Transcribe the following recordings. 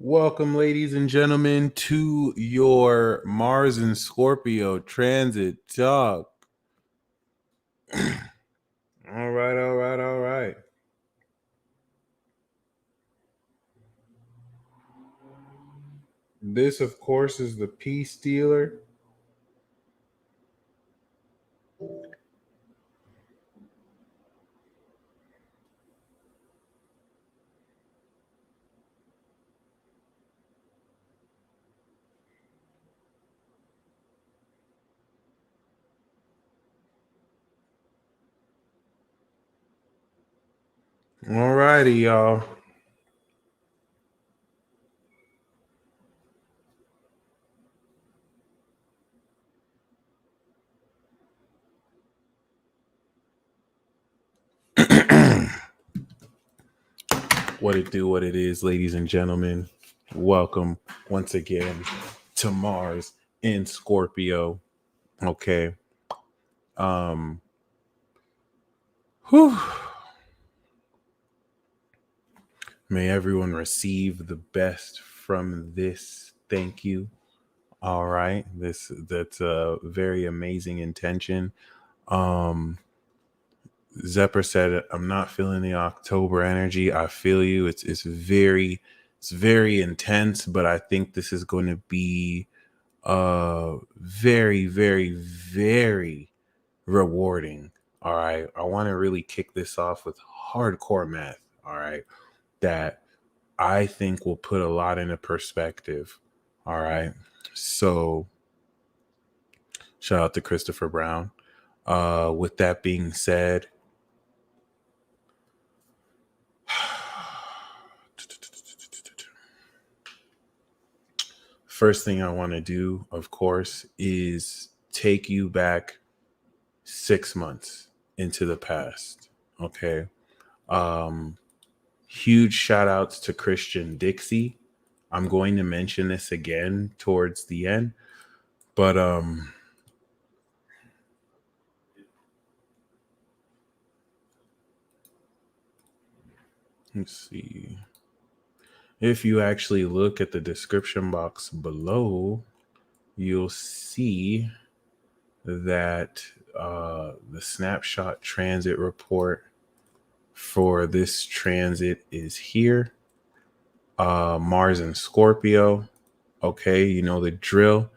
Welcome, ladies and gentlemen, to your Mars and Scorpio transit talk. All right. This, of course, is the Peace Dealer. All righty, y'all. What it do, what it is, ladies and gentlemen. Welcome once again to Mars in Scorpio. Okay. Whew. May everyone receive the best from this. Thank you. All right. That's a very amazing intention. Zepper said, I'm not feeling the October energy. I feel you. It's very intense, but I think this is going to be very, very, very rewarding. All right. I want to really kick this off with hardcore math. All right. That I think will put a lot into perspective. All right. So shout out to Christopher Brown. With that being said, first thing I want to do, of course, is take you back 6 months into the past. Okay. Huge shout outs to Christian Dixie. I'm going to mention this again towards the end, but let's see. If you actually look at the description box below, you'll see that the snapshot transit report for this transit is here. Mars and Scorpio. Okay, you know the drill.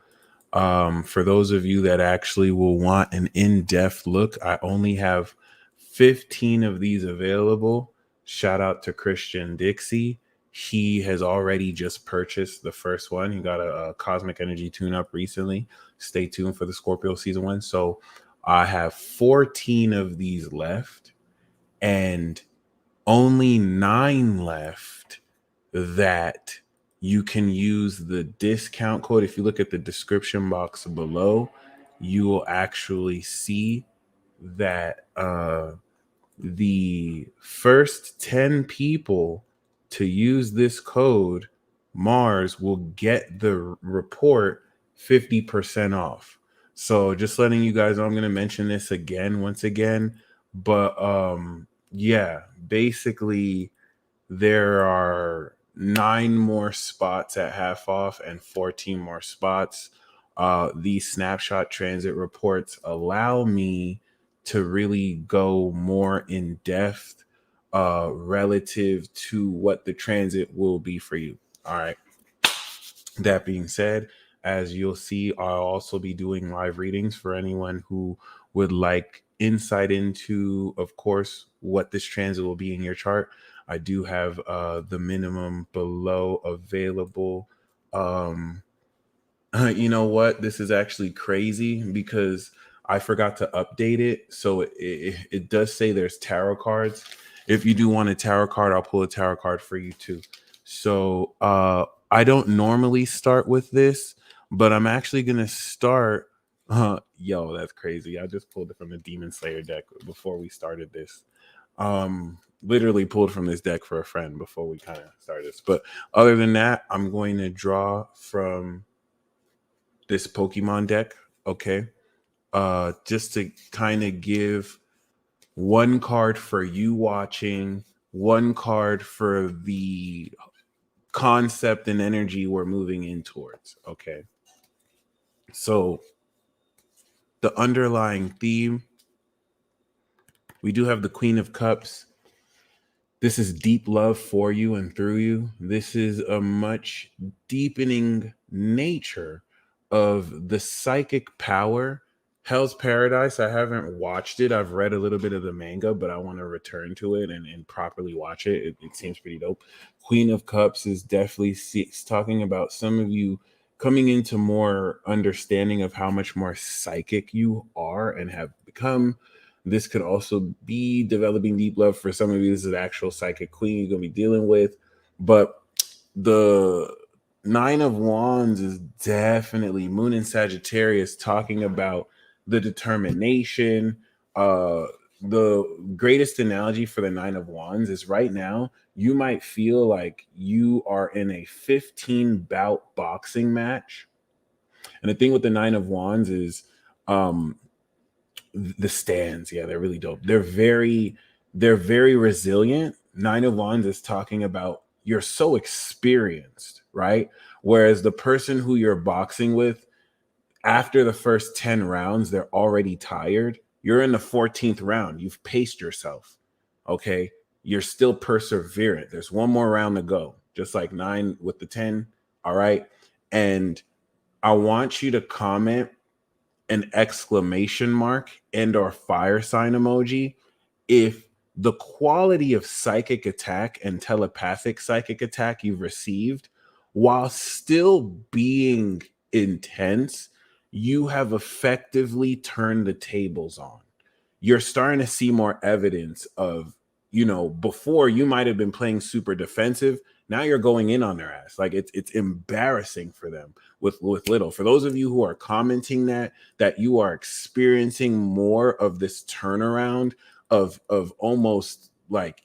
For those of you that actually will want an in-depth look, I only have 15 of these available. Shout out to Christian Dixie. He has already just purchased the first one. He got a cosmic energy tune-up recently. Stay tuned for the Scorpio season 1. So I have 14 of these left and only 9 left that you can use the discount code. If you look at the description box below, you will actually see that the first 10 people to use this code, Mars, will get the report 50% off. So just letting you guys know, I'm going to mention this once again, but yeah, basically there are 9 more spots at half off and 14 more spots. These snapshot transit reports allow me to really go more in depth relative to what the transit will be for you. All right. That being said, as you'll see, I'll also be doing live readings for anyone who would like insight into, of course, what this transit will be in your chart. I do have the minimum below available. You know what? This is actually crazy because I forgot to update it. So it does say there's tarot cards. If you do want a tarot card, I'll pull a tarot card for you too. So I don't normally start with this, but I'm actually going to start. Yo, that's crazy. I just pulled it from the Demon Slayer deck before we started this. Literally pulled from this deck for a friend before we kind of started this. But other than that, I'm going to draw from this Pokemon deck. Okay. Just to kind of give one card for you watching, one card for the concept and energy we're moving in towards. Okay. So the underlying theme, we do have the Queen of Cups. This is deep love for you and through you. This is a much deepening nature of the psychic power. Hell's Paradise, I haven't watched it. I've read a little bit of the manga, but I want to return to it and properly watch it. It seems pretty dope. Queen of Cups is definitely talking about some of you coming into more understanding of how much more psychic you are and have become. This could also be developing deep love for some of you. This is the actual psychic queen you're going to be dealing with. But the Nine of Wands is definitely Moon in Sagittarius, talking about the determination. The greatest analogy for the Nine of Wands is right now, you might feel like you are in a 15 bout boxing match. And the thing with the Nine of Wands is, the stands, yeah, they're really dope. They're very resilient. Nine of Wands is talking about you're so experienced, right? Whereas the person who you're boxing with, after the first 10 rounds, they're already tired. You're in the 14th round. You've paced yourself. Okay. You're still perseverant. There's one more round to go, just like 9 with the 10. All right. And I want you to comment an exclamation mark and or fire sign emoji if the quality of psychic attack and telepathic psychic attack you've received, while still being intense, you have effectively turned the tables on. You're starting to see more evidence of, before you might have been playing super defensive. Now you're going in on their ass. Like it's embarrassing for them with little. For those of you who are commenting that you are experiencing more of this turnaround of almost like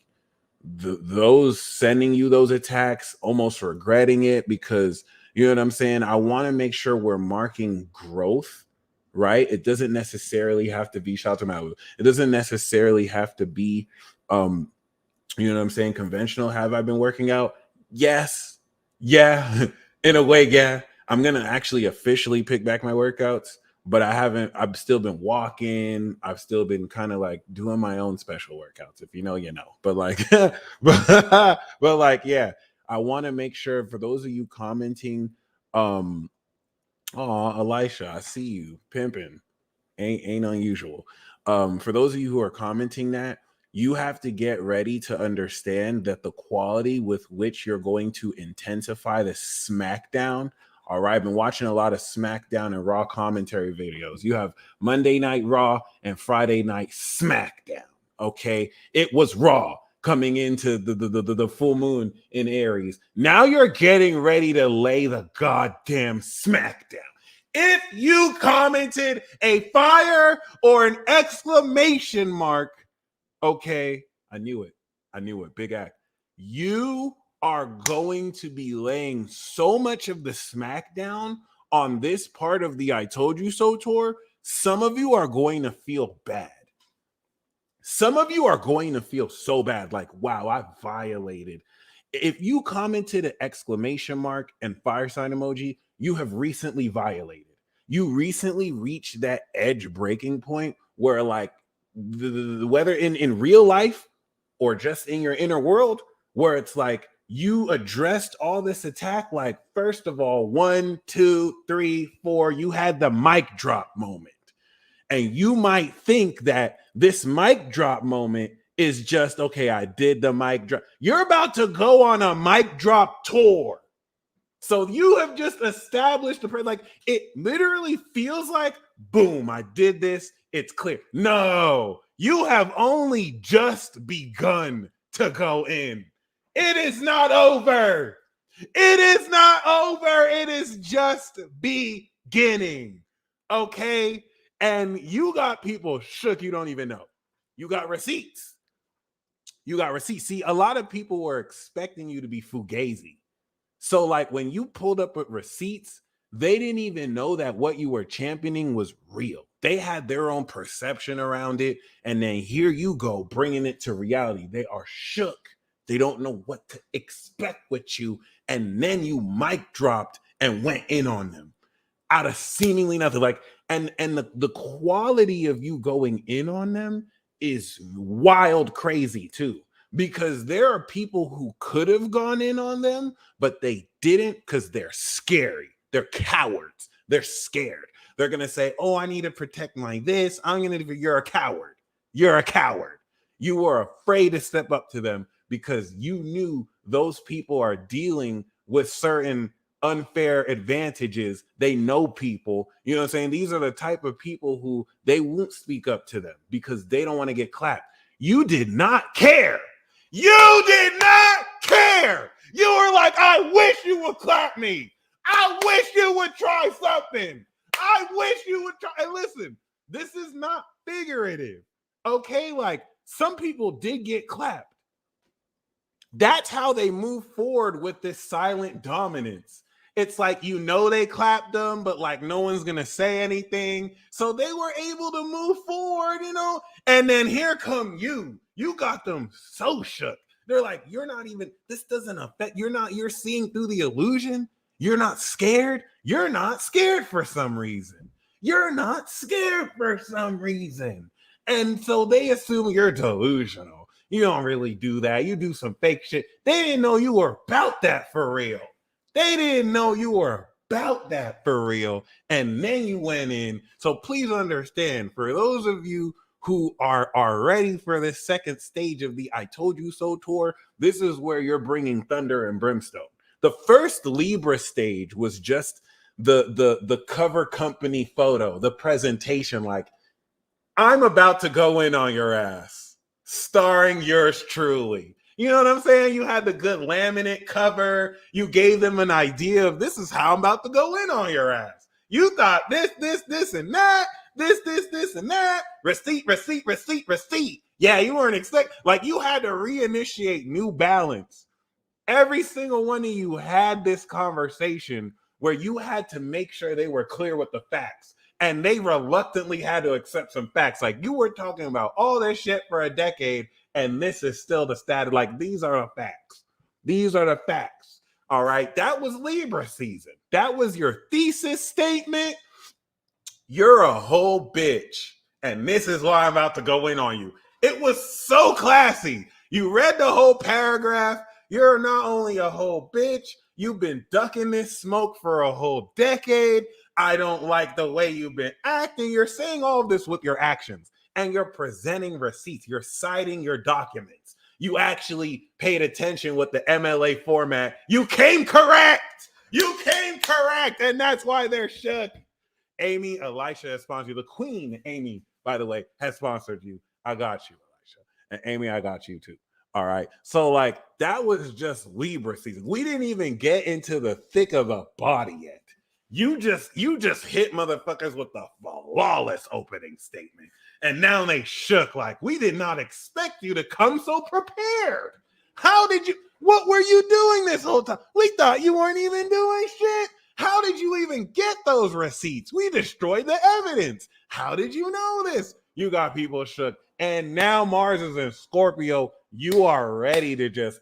those sending you those attacks almost regretting it, because you know what I'm saying? I want to make sure we're marking growth, right? It doesn't necessarily have to be shout out. It doesn't necessarily have to be you know what I'm saying, conventional. Have I been working out? Yes. Yeah. In a way, yeah. I'm going to actually officially pick back my workouts, but I haven't. I've still been walking. I've still been kind of like doing my own special workouts. If you know, you know. But like, but like, yeah, I want to make sure for those of you commenting, oh, Elisha, I see you pimping. Ain't unusual. For those of you who are commenting that, you have to get ready to understand that the quality with which you're going to intensify the SmackDown. All right, I've been watching a lot of SmackDown and Raw commentary videos. You have Monday Night Raw and Friday Night SmackDown. Okay, it was Raw coming into the full moon in Aries. Now you're getting ready to lay the goddamn SmackDown. If you commented a fire or an exclamation mark, okay, I knew it. Big act. You are going to be laying so much of the SmackDown on this part of the I Told You So tour. Some of you are going to feel bad. Some of you are going to feel so bad, like, wow, I violated. If you commented an exclamation mark and fire sign emoji, you have recently violated. You recently reached that edge breaking point where, like, whether in real life or just in your inner world, where it's like you addressed all this attack, like, first of all, 1, 2, 3, 4, you had the mic drop moment. And you might think that this mic drop moment is just, okay, I did the mic drop. You're about to go on a mic drop tour. So you have just established like it literally feels like, boom, I did this. It's clear. No, you have only just begun to go in. It is not over. It is not over. It is just beginning. Okay. And you got people shook you don't even know. You got receipts. See, a lot of people were expecting you to be fugazi. So, like, when you pulled up with receipts, they didn't even know that what you were championing was real. They had their own perception around it. And then here you go, bringing it to reality. They are shook. They don't know what to expect with you. And then you mic dropped and went in on them out of seemingly nothing. Like, and the quality of you going in on them is wild crazy too. Because there are people who could have gone in on them, but they didn't because they're scary. They're cowards. They're scared. They're gonna say, "Oh, I need to protect my this. I'm gonna." You're a coward. You're a coward. You were afraid to step up to them because you knew those people are dealing with certain unfair advantages. They know people. You know what I'm saying? These are the type of people who they won't speak up to them because they don't want to get clapped. You did not care. You did not care. You were like, I wish you would clap me. I wish you would try something. I wish you would try. And listen, this is not figurative. Okay, like some people did get clapped. That's how they move forward with this silent dominance. It's like, you know, they clapped them, but like no one's gonna say anything. So they were able to move forward, you know. And then here come you. You got them so shook. They're like, you're not even, this doesn't affect, you're seeing through the illusion. You're not scared. You're not scared for some reason. You're not scared for some reason. And so they assume you're delusional. You don't really do that. You do some fake shit. They didn't know you were about that for real. They didn't know you were about that for real. And then you went in. So please understand, for those of you who are ready for this second stage of the I Told You So tour, this is where you're bringing thunder and brimstone. The first Libra stage was just the cover company photo, the presentation, like, I'm about to go in on your ass, starring yours truly. You know what I'm saying? You had the good laminate cover. You gave them an idea of, this is how I'm about to go in on your ass. You thought this, and that, this, and that. Receipt. Yeah, you weren't expecting, like, you had to reinitiate New Balance. Every single one of you had this conversation where you had to make sure they were clear with the facts. And they reluctantly had to accept some facts. Like, you were talking about all this shit for a decade, and this is still the status. Like, these are the facts. These are the facts. All right. That was Libra season. That was your thesis statement. You're a whole bitch. And this is why I'm about to go in on you. It was so classy. You read the whole paragraph. You're not only a whole bitch, you've been ducking this smoke for a whole decade. I don't like the way you've been acting. You're saying all of this with your actions, and you're presenting receipts. You're citing your documents. You actually paid attention with the MLA format. You came correct. You came correct. And that's why they're shook. Amy, Elisha has sponsored you. The Queen, Amy, by the way, has sponsored you. I got you, Elisha. And Amy, I got you too. All right. So, like, that was just Libra season. We didn't even get into the thick of the body yet. You just hit motherfuckers with the flawless opening statement. And now they shook. Like, we did not expect you to come so prepared. How did you, what were you doing this whole time? We thought you weren't even doing shit. How did you even get those receipts? We destroyed the evidence. How did you know this? You got people shook. And now Mars is in Scorpio. You are ready to just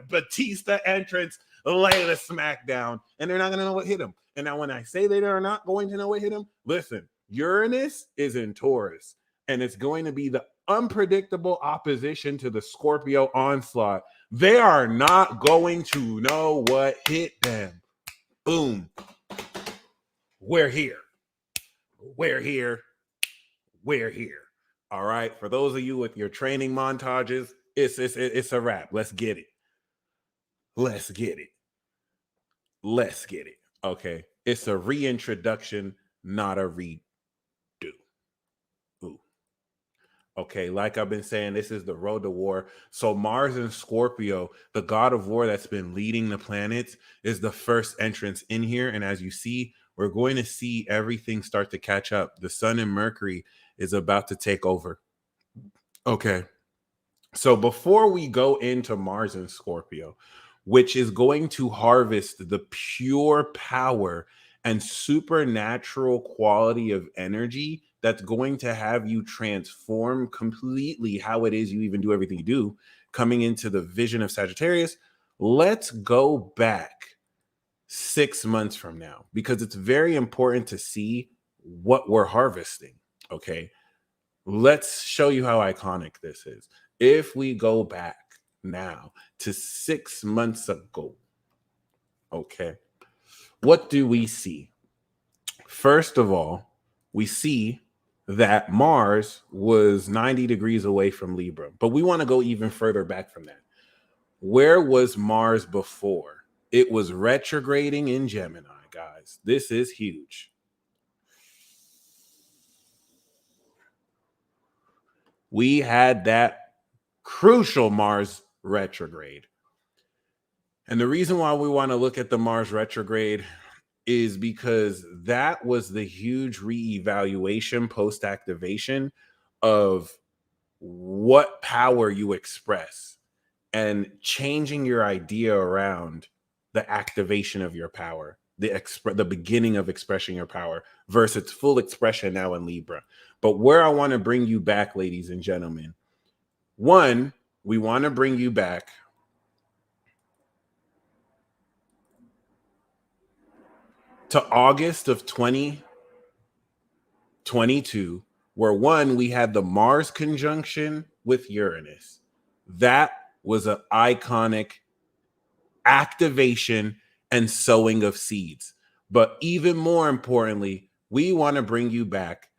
Batista entrance, lay the smack down, and they're not going to know what hit them. And now when I say they are not going to know what hit them, listen, Uranus is in Taurus, and it's going to be the unpredictable opposition to the Scorpio onslaught. They are not going to know what hit them. Boom. We're here. We're here. We're here. All right. For those of you with your training montages, it's a wrap. Let's get it. Let's get it. Let's get it. Okay. It's a reintroduction, not a redo. Ooh. Okay. Like I've been saying, this is the road to war. So Mars and Scorpio, the god of war that's been leading the planets, is the first entrance in here. And as you see, we're going to see everything start to catch up. The Sun and Mercury is about to take over. Okay. So before we go into Mars and Scorpio, which is going to harvest the pure power and supernatural quality of energy that's going to have you transform completely how it is you even do everything you do, coming into the vision of Sagittarius. Let's go back 6 months from now, because it's very important to see what we're harvesting. Okay. Let's show you how iconic this is. If we go back now to 6 months ago, okay, what do we see? First of all, we see that Mars was 90 degrees away from Libra, but we want to go even further back from that. Where was Mars before? It was retrograding in Gemini, guys. This is huge. We had that crucial Mars retrograde. And the reason why we want to look at the Mars retrograde is because that was the huge reevaluation post activation of what power you express and changing your idea around the activation of your power, the beginning of expressing your power versus its full expression now in Libra. But where I want to bring you back, ladies and gentlemen, one, we want to bring you back to August of 2022, where one, we had the Mars conjunction with Uranus. That was an iconic activation and sowing of seeds. But even more importantly, we want to bring you back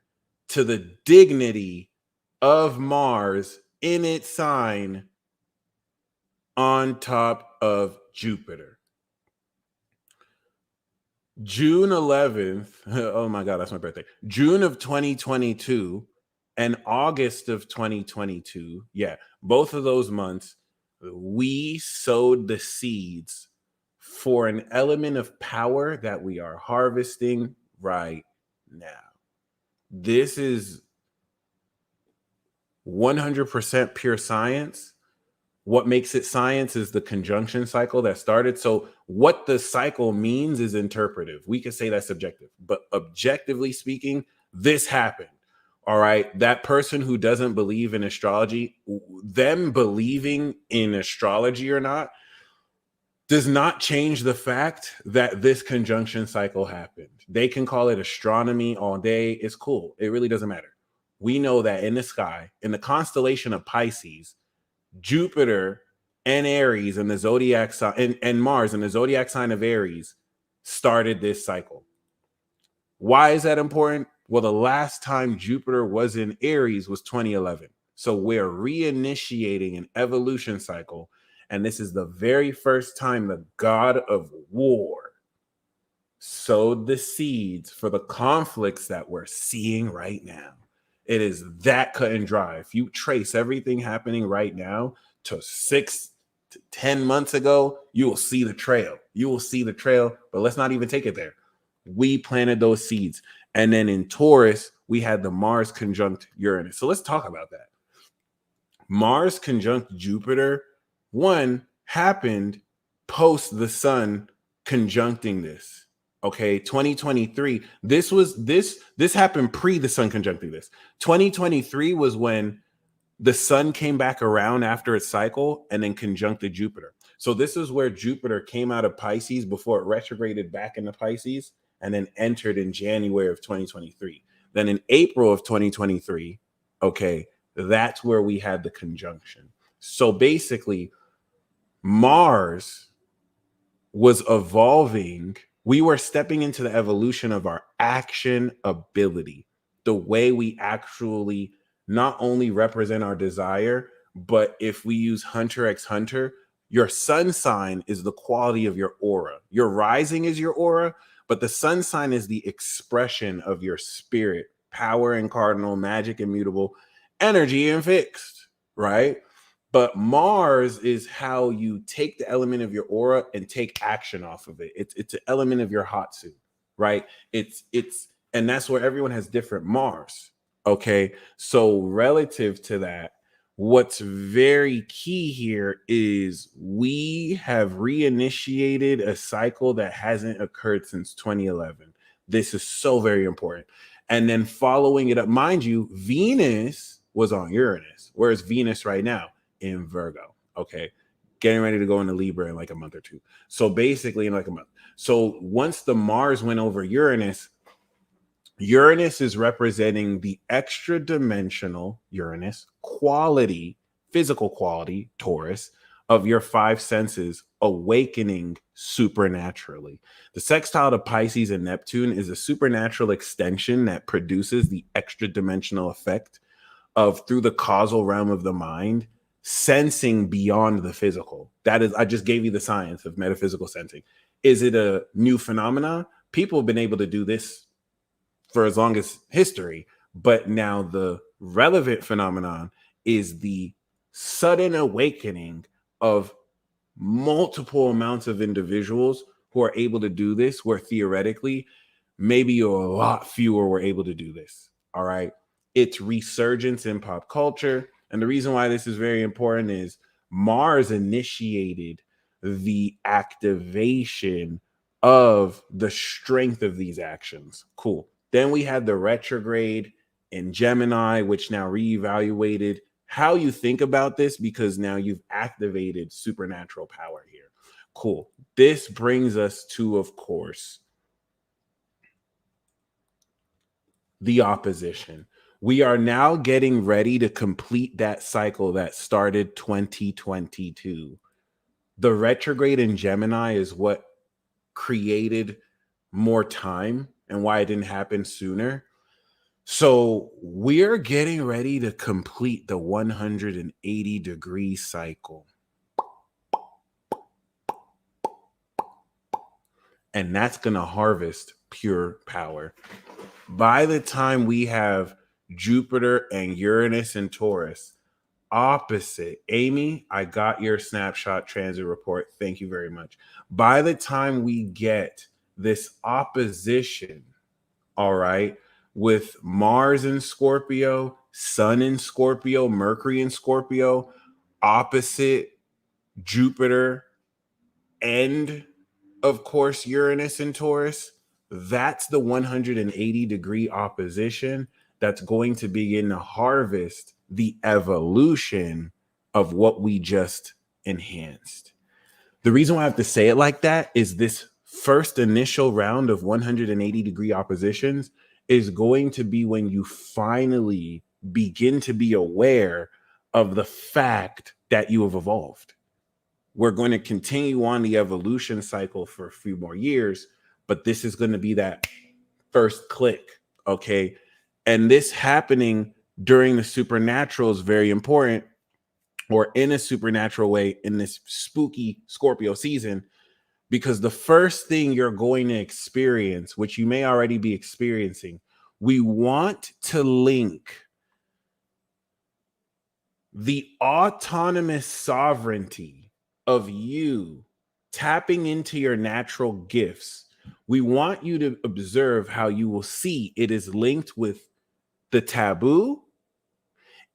to the dignity of Mars in its sign on top of Jupiter. June 11th, oh my God, that's my birthday. June of 2022 and August of 2022, yeah, both of those months, we sowed the seeds for an element of power that we are harvesting right now. This is 100% pure science. What makes it science is the conjunction cycle that started. So what the cycle means is interpretive. We could say that's subjective, but objectively speaking, this happened. All right. That person who doesn't believe in astrology, them believing in astrology or not, does not change the fact that this conjunction cycle happened. They can call it astronomy all day. It's cool. It really doesn't matter. We know that in the sky, in the constellation of Pisces, Jupiter and Aries and the zodiac sign and Mars and the zodiac sign of Aries started this cycle. Why is that important? Well, the last time Jupiter was in Aries was 2011. So we're reinitiating an evolution cycle. And this is the very first time the god of war sowed the seeds for the conflicts that we're seeing right now. It is that cut and dry. If you trace everything happening right now to 6 to 10 months ago, you will see the trail. You will see the trail, but let's not even take it there. We planted those seeds. And then in Taurus, we had the Mars conjunct Uranus. So let's talk about that. Mars conjunct Jupiter, one, happened post the sun conjuncting this. Okay, 2023. This happened pre the sun conjuncting this. 2023 was when the sun came back around after its cycle and then conjuncted Jupiter. So this is where Jupiter came out of Pisces before it retrograded back into Pisces and then entered in January of 2023. Then in April of 2023, okay, that's where we had the conjunction. So basically, Mars was evolving. We were stepping into the evolution of our action ability, the way we actually not only represent our desire, but if we use Hunter x Hunter, your sun sign is the quality of your aura. Your rising is your aura, but the sun sign is the expression of your spirit, power and cardinal, magic immutable, energy and fixed, right? But Mars is how you take the element of your aura and take action off of it. It's an element of your Hatsu, right? And that's where everyone has different Mars. Okay. So relative to that, what's very key here is we have reinitiated a cycle that hasn't occurred since 2011. This is so very important. And then following it up, mind you, Venus was on Uranus. Where's Venus right now? In Virgo. Okay. Getting ready to go into Libra in like a month or two. So basically in like a month. So once the Mars went over Uranus, Uranus is representing the extra dimensional Uranus quality, physical quality, Taurus, of your five senses awakening supernaturally. The sextile to Pisces and Neptune is a supernatural extension that produces the extra dimensional effect of, through the causal realm of the mind, sensing beyond the physical. That is, I just gave you the science of metaphysical sensing. Is it a new phenomenon? People have been able to do this for as long as history, but now the relevant phenomenon is the sudden awakening of multiple amounts of individuals who are able to do this, where theoretically maybe a lot fewer were able to do this. All right. It's resurgence in pop culture. And the reason why this is very important is Mars initiated the activation of the strength of these actions. Cool. Then we had the retrograde in Gemini, which now reevaluated how you think about this, because now you've activated supernatural power here. Cool. This brings us to, of course, the opposition. We are now getting ready to complete that cycle that started 2022. The retrograde in Gemini is what created more time and why it didn't happen sooner. So we're getting ready to complete the 180-degree cycle. And that's going to harvest pure power. By the time we have Jupiter and Uranus and Taurus opposite, Amy, I got your snapshot transit report. Thank you very much. By the time we get this opposition, all right, with Mars in Scorpio, Sun in Scorpio, Mercury in Scorpio, opposite Jupiter, and of course, Uranus and Taurus, that's the 180-degree opposition that's going to begin to harvest the evolution of what we just enhanced. The reason why I have to say it like that is this first initial round of 180-degree oppositions is going to be when you finally begin to be aware of the fact that you have evolved. We're going to continue on the evolution cycle for a few more years, but this is going to be that first click, okay? And this happening during the supernatural is very important, or in a supernatural way in this spooky Scorpio season, because the first thing you're going to experience, which you may already be experiencing, we want to link the autonomous sovereignty of you tapping into your natural gifts. We want you to observe how you will see it is linked with the taboo.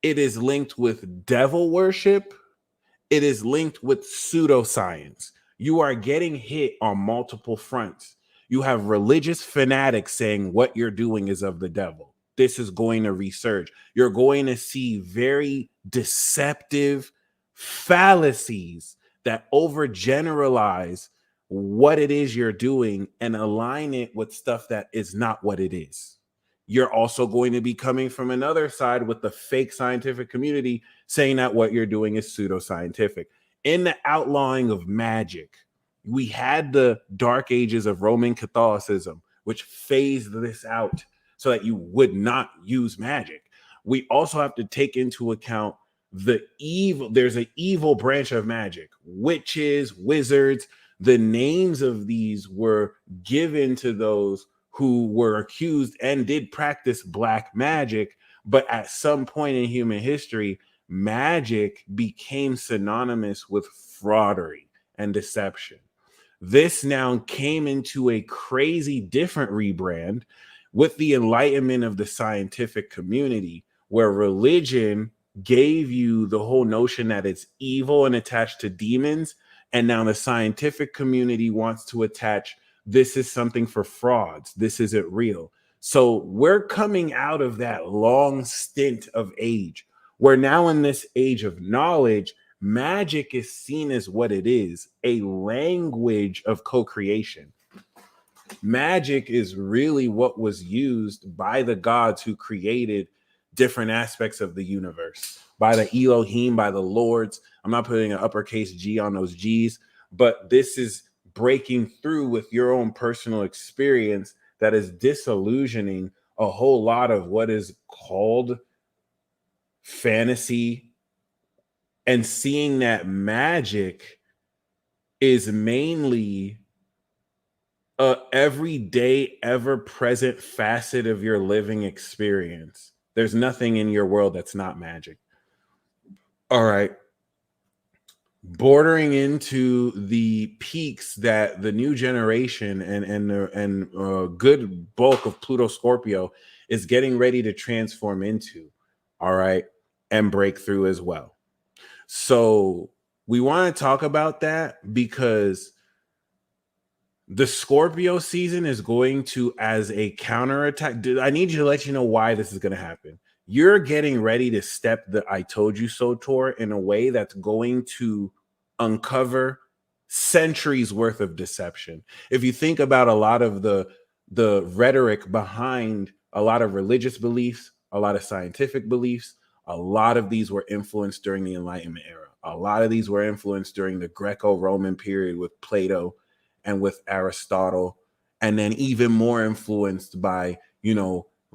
It is linked with devil worship. It is linked with pseudoscience. You are getting hit on multiple fronts. You have religious fanatics saying what you're doing is of the devil. This is going to resurge. You're going to see very deceptive fallacies that overgeneralize what it is you're doing and align it with stuff that is not what it is. You're also going to be coming from another side with the fake scientific community saying that what you're doing is pseudoscientific. In the outlawing of magic, we had the dark ages of Roman Catholicism, which phased this out so that you would not use magic. We also have to take into account the evil. There's an evil branch of magic, witches, wizards. The names of these were given to those who were accused and did practice black magic. But at some point in human history, magic became synonymous with fraudery and deception. This now came into a crazy different rebrand with the enlightenment of the scientific community, where religion gave you the whole notion that it's evil and attached to demons. And now the scientific community wants to attach this is something for frauds. This isn't real. So we're coming out of that long stint of age. We're now in this age of knowledge. Magic is seen as what it is, a language of co-creation. Magic is really what was used by the gods who created different aspects of the universe, by the Elohim, by the lords. I'm not putting an uppercase G on those G's, but this is breaking through with your own personal experience that is disillusioning a whole lot of what is called fantasy, and seeing that magic is mainly a everyday, ever present facet of your living experience. There's nothing in your world that's not magic. All right. Bordering into the peaks that the new generation and good bulk of Pluto Scorpio is getting ready to transform into. All right. And break through as well. So we want to talk about that because the Scorpio season is going to, as a counterattack. I need you to let you know why this is going to happen. You're getting ready to step the I told you so tour in a way that's going to uncover centuries worth of deception. If you think about a lot of the rhetoric behind a lot of religious beliefs, a lot of scientific beliefs, a lot of these were influenced during the Enlightenment era. A lot of these were influenced during the Greco-Roman period with Plato and with Aristotle, and then even more influenced by,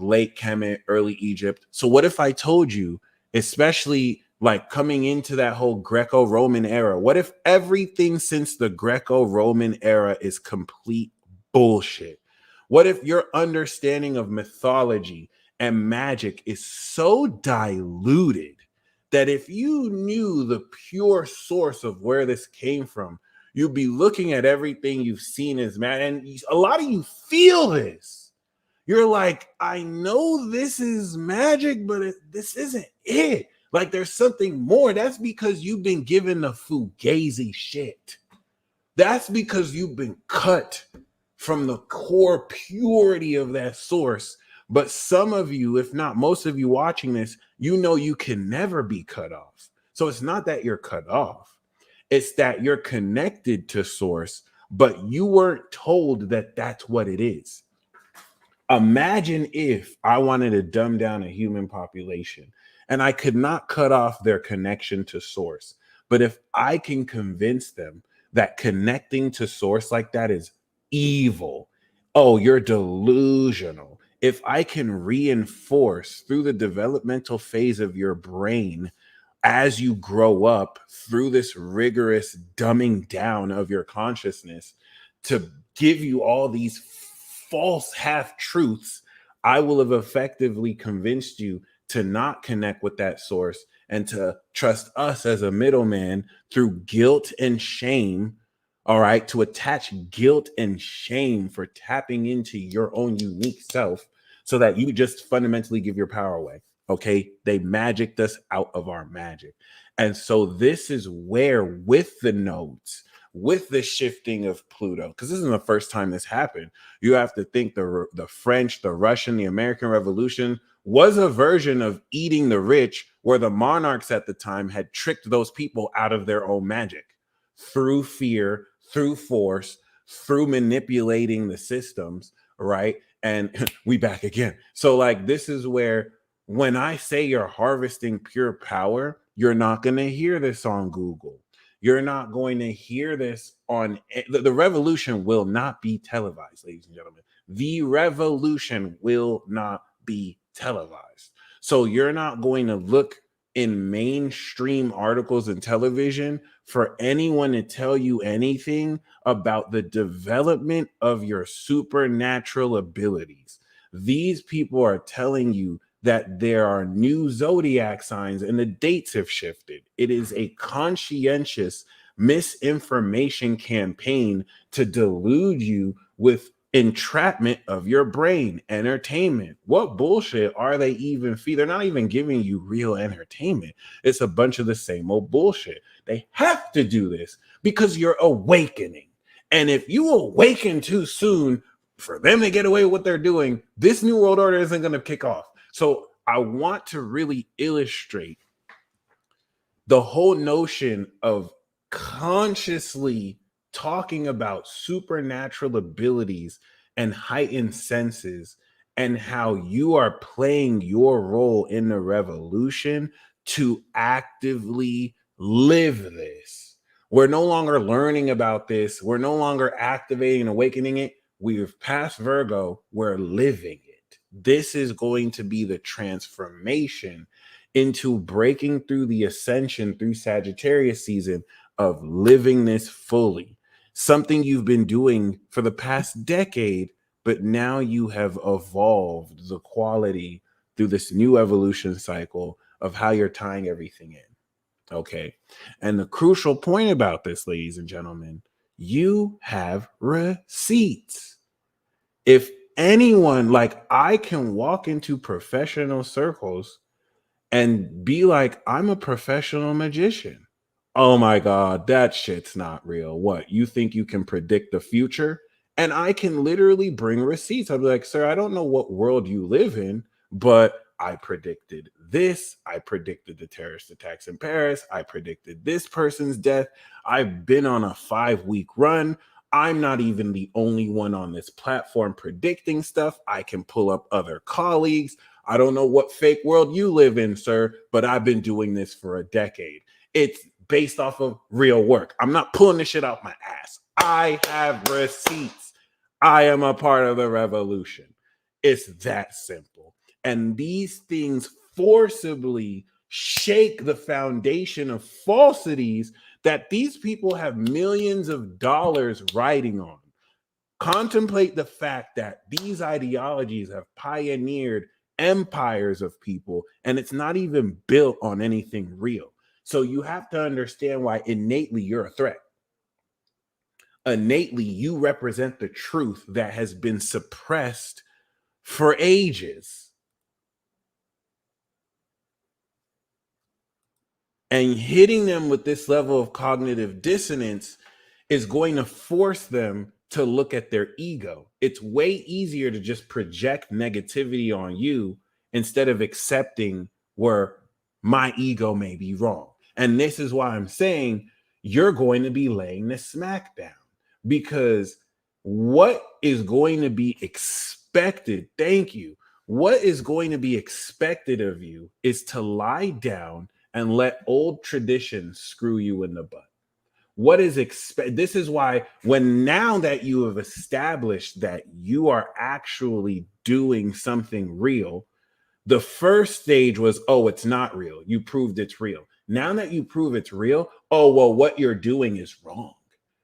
late Kemet, early Egypt. So what if I told you, especially like coming into that whole Greco-Roman era, what if everything since the Greco-Roman era is complete bullshit? What if your understanding of mythology and magic is so diluted that if you knew the pure source of where this came from, you'd be looking at everything you've seen as mad, and a lot of you feel this. You're like, I know this is magic, but this isn't it. Like there's something more. That's because you've been given the fugazi shit. That's because you've been cut from the core purity of that source. But some of you, if not most of you watching this, you can never be cut off. So it's not that you're cut off. It's that you're connected to source, but you weren't told that that's what it is. Imagine if I wanted to dumb down a human population and I could not cut off their connection to source. But if I can convince them that connecting to source like that is evil, oh, you're delusional. If I can reinforce through the developmental phase of your brain as you grow up through this rigorous dumbing down of your consciousness to give you all these false half truths, I will have effectively convinced you to not connect with that source and to trust us as a middleman through guilt and shame. All right, to attach guilt and shame for tapping into your own unique self so that you just fundamentally give your power away. Okay, they magicked us out of our magic. And so this is where, with the nodes, with the shifting of Pluto, because this isn't the first time this happened. You have to think the French, the Russian, the American Revolution was a version of eating the rich, where the monarchs at the time had tricked those people out of their own magic through fear, through force, through manipulating the systems, right? And we back again. So like, this is where, when I say you're harvesting pure power, you're not going to hear this on Google. You're not going to hear this on the revolution will not be televised, ladies and gentlemen. The revolution will not be televised. So you're not going to look in mainstream articles and television for anyone to tell you anything about the development of your supernatural abilities. These people are telling you that there are new zodiac signs and the dates have shifted. It is a conscientious misinformation campaign to delude you with entrapment of your brain, entertainment. What bullshit are they even feeding? They're not even giving you real entertainment. It's a bunch of the same old bullshit. They have to do this because you're awakening. And if you awaken too soon, for them to get away with what they're doing, this new world order isn't going to kick off. So I want to really illustrate the whole notion of consciously talking about supernatural abilities and heightened senses, and how you are playing your role in the revolution to actively live this. We're no longer learning about this. We're no longer activating and awakening it. We've passed Virgo. We're living it. This is going to be the transformation into breaking through the ascension through Sagittarius season of living this fully. Something you've been doing for the past decade, but now you have evolved the quality through this new evolution cycle of how you're tying everything in. Okay. And the crucial point about this, ladies and gentlemen, you have receipts. If anyone, like, I can walk into professional circles and be like, I'm a professional magician. Oh my God, that shit's not real. What? You think you can predict the future? And I can literally bring receipts. I'll be like, sir, I don't know what world you live in, but I predicted this. I predicted the terrorist attacks in Paris. I predicted this person's death. I've been on a 5-week run. I'm not even the only one on this platform predicting stuff. I can pull up other colleagues. I don't know what fake world you live in, sir, but I've been doing this for a decade. It's based off of real work. I'm not pulling this shit out my ass. I have receipts. I am a part of the revolution. It's that simple. And these things forcibly shake the foundation of falsities that these people have millions of dollars riding on. Contemplate the fact that these ideologies have pioneered empires of people, and it's not even built on anything real. So you have to understand why innately you're a threat. Innately, you represent the truth that has been suppressed for ages. And hitting them with this level of cognitive dissonance is going to force them to look at their ego. It's way easier to just project negativity on you instead of accepting where my ego may be wrong. And this is why I'm saying you're going to be laying the smack down, because what is going to be expected, thank you, what is going to be expected of you is to lie down and let old traditions screw you in the butt. What is this is why, when now that you have established that you are actually doing something real, the first stage was, oh, it's not real. You proved it's real. Now that you prove it's real, oh, well, what you're doing is wrong.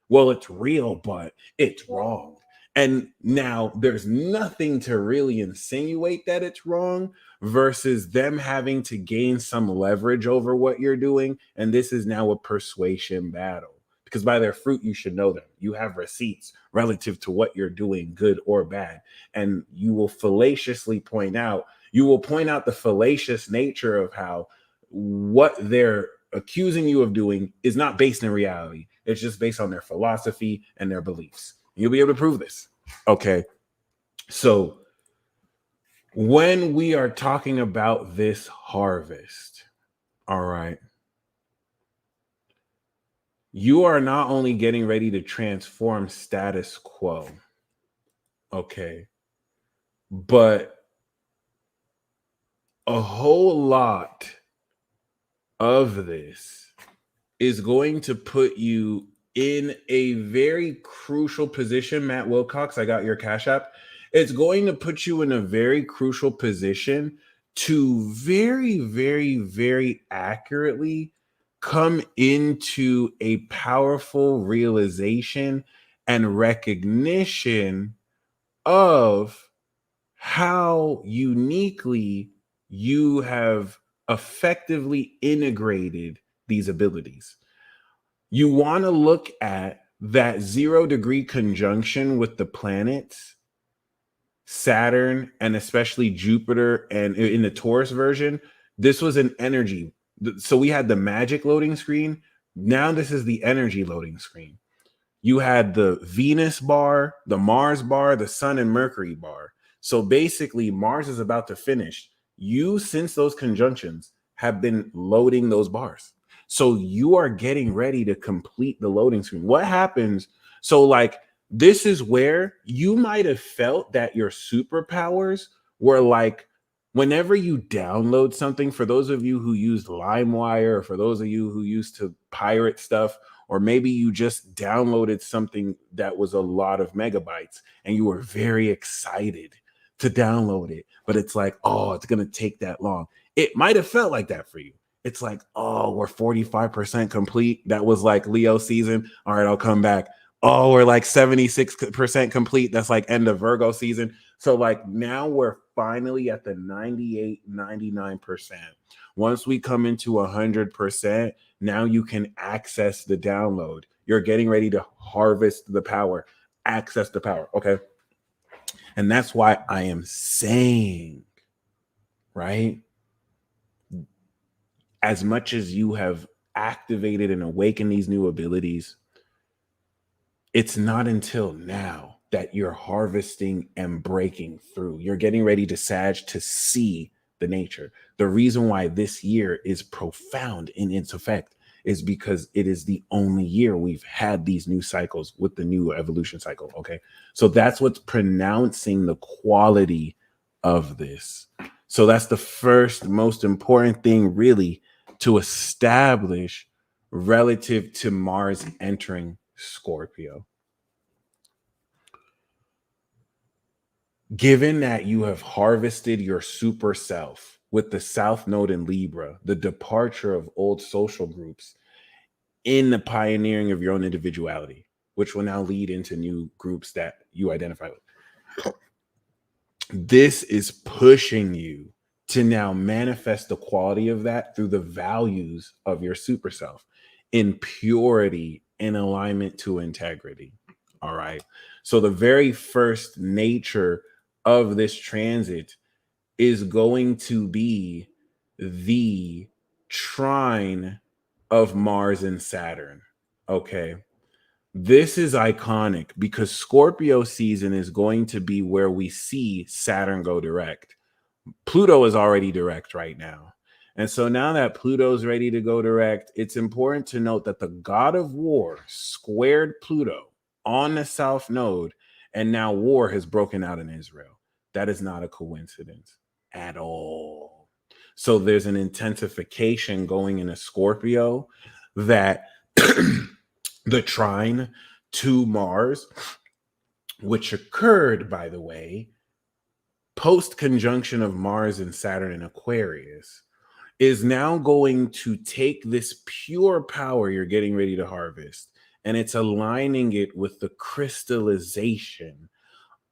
Well, it's real, but it's wrong. And now there's nothing to really insinuate that it's wrong versus them having to gain some leverage over what you're doing. And this is now a persuasion battle. Because by their fruit, you should know them. You have receipts relative to what you're doing, good or bad. And you will fallaciously point out, the fallacious nature of how what they're accusing you of doing is not based in reality. It's just based on their philosophy and their beliefs. You'll be able to prove this. Okay. So when we are talking about this harvest, all right, you are not only getting ready to transform status quo, okay, but a whole lot of this is going to put you in a very crucial position. Matt Wilcox, I got your Cash App. It's going to put you in a very crucial position to very, very, very accurately come into a powerful realization and recognition of how uniquely you have effectively integrated these abilities. You want to look at that 0-degree conjunction with the planets, Saturn, and especially Jupiter, and in the Taurus version, this was an energy. So we had the magic loading screen. Now this is the energy loading screen. you had the Venus bar, the Mars bar, the Sun and Mercury bar. So basically, Mars is about to finish. You, since those conjunctions, have been loading those bars. So you are getting ready to complete the loading screen. What happens? So, like, this is where you might have felt that your superpowers were like, whenever you download something, for those of you who used LimeWire, or for those of you who used to pirate stuff, or maybe you just downloaded something that was a lot of megabytes and you were very excited to download it, but it's like, oh, it's going to take that long. It might have felt like that for you. It's like, oh, we're 45% complete. That was like Leo season. All right, I'll come back. Oh, we're like 76% complete. That's like end of Virgo season. So like now we're finally at the 98, 99%. Once we come into 100%, now you can access the download. You're getting ready to harvest the power, access the power. Okay. And that's why I am saying, right? As much as you have activated and awakened these new abilities, it's not until now that you're harvesting and breaking through. You're getting ready to Sag to see the nature. The reason why this year is profound in its effect is because it is the only year we've had these new cycles with the new evolution cycle. Okay. So that's what's pronouncing the quality of this. So that's the first most important thing, really, to establish relative to Mars entering Scorpio. Given that you have harvested your super self with the South Node in Libra, the departure of old social groups in the pioneering of your own individuality, which will now lead into new groups that you identify with. This is pushing you to now manifest the quality of that through the values of your super self in purity, in alignment to integrity. All right. So the very first nature of this transit is going to be the trine of Mars and Saturn. Okay. This is iconic because Scorpio season is going to be where we see Saturn go direct. Pluto is already direct right now. And so now that Pluto's ready to go direct, it's important to note that the god of war squared Pluto on the South Node, and now war has broken out in Israel. That is not a coincidence at all. So there's an intensification going in a Scorpio that the trine to Mars, which occurred, by the way, post conjunction of Mars and Saturn in Aquarius, is now going to take this pure power you're getting ready to harvest, and it's aligning it with the crystallization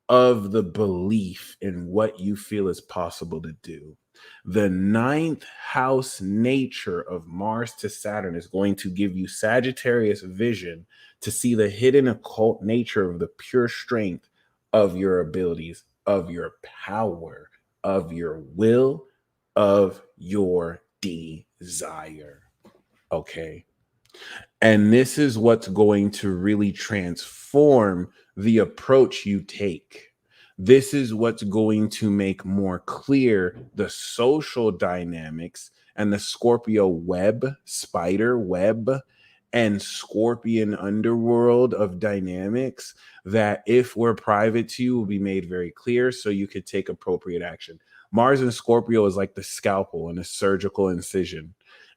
of the belief in what you feel is possible to do. The ninth house nature of Mars to Saturn is going to give you Sagittarius vision to see the hidden occult nature of the pure strength of your abilities, of your power, of your will, of your desire. Okay. And this is what's going to really transform the approach you take. This is what's going to make more clear the social dynamics and the Scorpio web, spider web, and scorpion underworld of dynamics that, if we're private to you, will be made very clear so you could take appropriate action. Mars and Scorpio is like the scalpel and a surgical incision,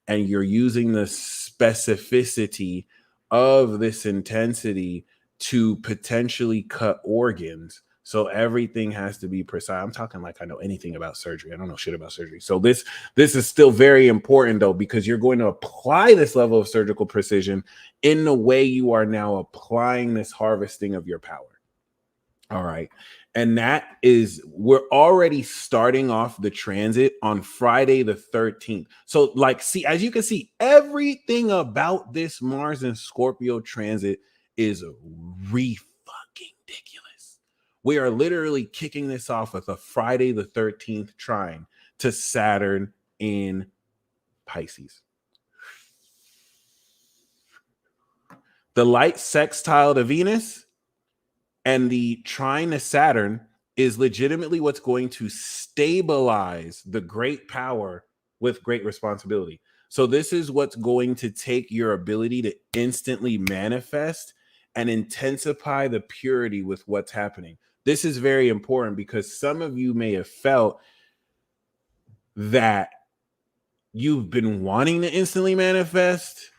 and you're using the specificity of this intensity to potentially cut organs. So everything has to be precise. I'm talking like I know anything about surgery. I don't know shit about surgery. So this is still very important, though, because you're going to apply this level of surgical precision in the way you are now applying this harvesting of your power. All right. And that is, we're already starting off the transit on Friday the 13th. So, like, see, as you can see, everything about this Mars and Scorpio transit is fucking ridiculous. We are literally kicking this off with a Friday the 13th trine to Saturn in Pisces. The light sextile to Venus and the trine to Saturn is legitimately what's going to stabilize the great power with great responsibility. So this is what's going to take your ability to instantly manifest and intensify the purity with what's happening. This is very important because some of you may have felt that you've been wanting to instantly manifest.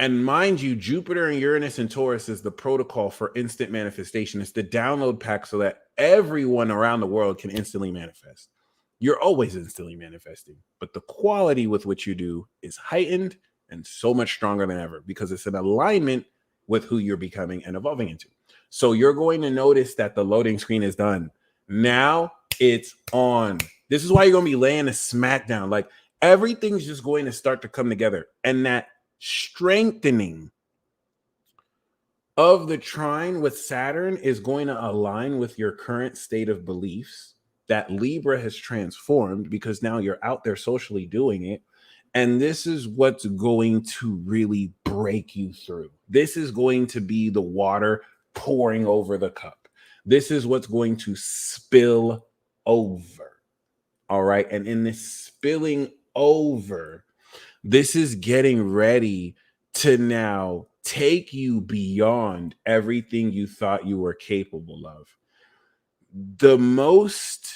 And mind you, Jupiter and Uranus and Taurus is the protocol for instant manifestation. It's the download pack so that everyone around the world can instantly manifest. You're always instantly manifesting, but the quality with which you do is heightened and so much stronger than ever because it's in alignment with who you're becoming and evolving into. So you're going to notice that the loading screen is done. Now it's on. This is why you're going to be laying a smackdown. Like everything's just going to start to come together. And that strengthening of the trine with Saturn is going to align with your current state of beliefs that Libra has transformed because now you're out there socially doing it. And this is what's going to really break you through. This is going to be the water pouring over the cup. This is what's going to spill over. All right. And in this spilling over, this is getting ready to now take you beyond everything you thought you were capable of. The most,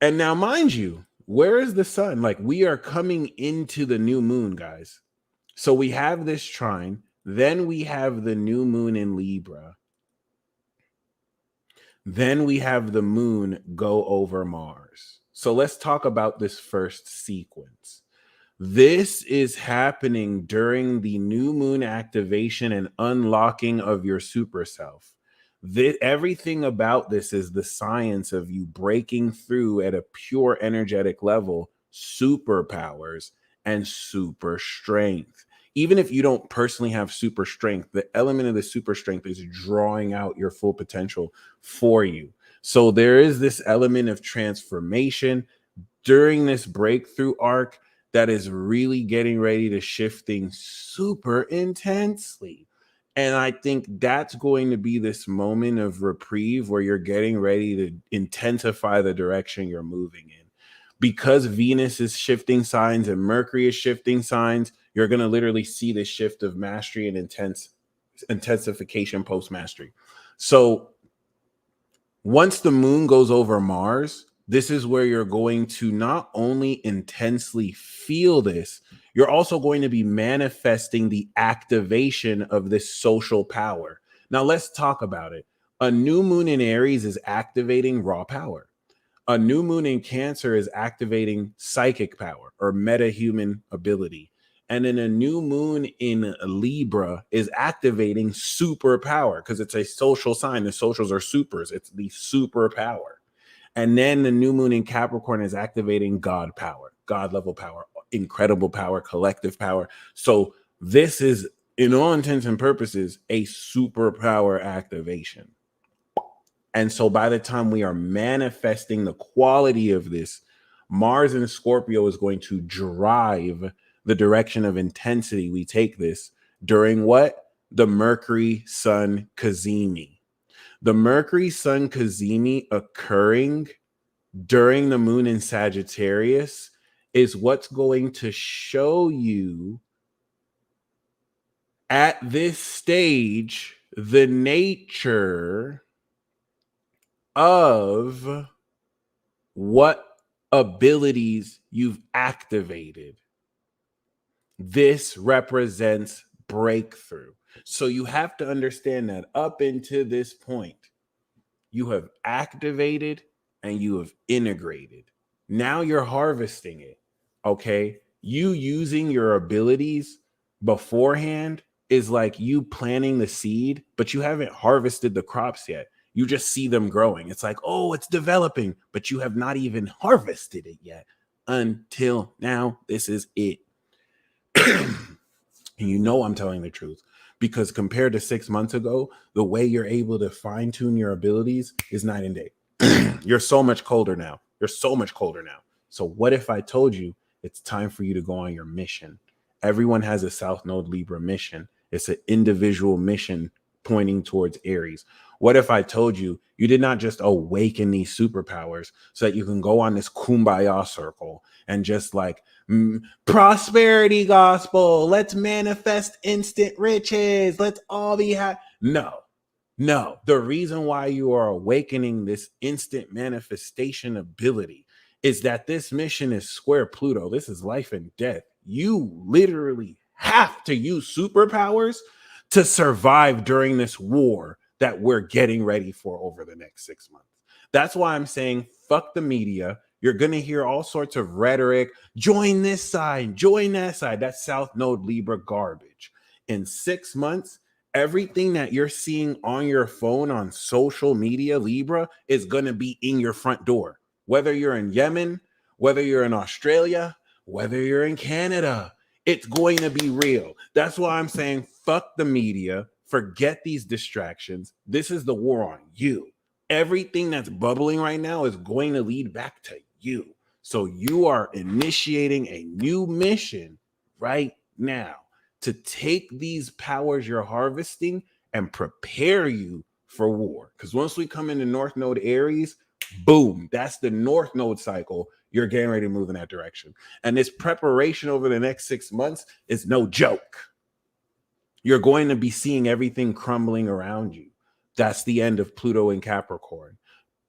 and now mind you, where is the sun? Like we are coming into the new moon, guys. So we have this trine, then we have the new moon in Libra. Then we have the moon go over Mars. So let's talk about this first sequence. This is happening during the new moon activation and unlocking of your super self. Everything about this is the science of you breaking through at a pure energetic level, superpowers and super strength. Even if you don't personally have super strength, the element of the super strength is drawing out your full potential for you. So there is this element of transformation during this breakthrough arc that is really getting ready to shift things super intensely. And I think that's going to be this moment of reprieve where you're getting ready to intensify the direction you're moving in. Because Venus is shifting signs and Mercury is shifting signs, you're going to literally see this shift of mastery and intensification post mastery. So once the moon goes over Mars, this is where you're going to not only intensely feel this, you're also going to be manifesting the activation of this social power. Now, let's talk about it. A new moon in Aries is activating raw power. A new moon in Cancer is activating psychic power or metahuman ability. And then a new moon in Libra is activating superpower because it's a social sign. The socials are supers. It's the superpower. And then the new moon in Capricorn is activating God power, God level power, incredible power, collective power. So this is, in all intents and purposes, a superpower activation. And so by the time we are manifesting the quality of this, Mars in Scorpio is going to drive the direction of intensity we take this during what? The Mercury Sun Cazimi. The Mercury Sun Cazimi occurring during the moon in Sagittarius is what's going to show you at this stage the nature of what abilities you've activated. This represents breakthrough. So you have to understand that up until this point, you have activated and you have integrated. Now you're harvesting it. Okay. You using your abilities beforehand is like you planting the seed, but you haven't harvested the crops yet. You just see them growing. It's like, oh, it's developing, but you have not even harvested it yet until now. This is it. And you know I'm telling the truth because compared to 6 months ago, the way you're able to fine tune your abilities is night and day. You're so much colder now. You're so much colder now. So what if I told you it's time for you to go on your mission Everyone has a South Node Libra mission. It's an individual mission pointing towards Aries. What if I told you you did not just awaken these superpowers so that you can go on this kumbaya circle and just like prosperity gospel, let's manifest instant riches, let's all be happy? No, the reason why you are awakening this instant manifestation ability is that this mission is square Pluto. This is life and death. You literally have to use superpowers to survive during this war that we're getting ready for over the next 6 months. That's why I'm saying fuck the media. You're going to hear all sorts of rhetoric. Join this side, join that side. That's South Node Libra garbage. In 6 months, everything that you're seeing on your phone on social media, Libra, is going to be in your front door. Whether you're in Yemen, whether you're in Australia, whether you're in Canada, it's going to be real. That's why I'm saying fuck the media. Forget these distractions. This is the war on you. Everything that's bubbling right now is going to lead back to you. So you are initiating a new mission right now to take these powers you're harvesting and prepare you for war. Because once we come into North Node Aries, boom, that's the North Node cycle. You're getting ready to move in that direction. And this preparation over the next 6 months is no joke. You're going to be seeing everything crumbling around you. That's the end of Pluto in Capricorn.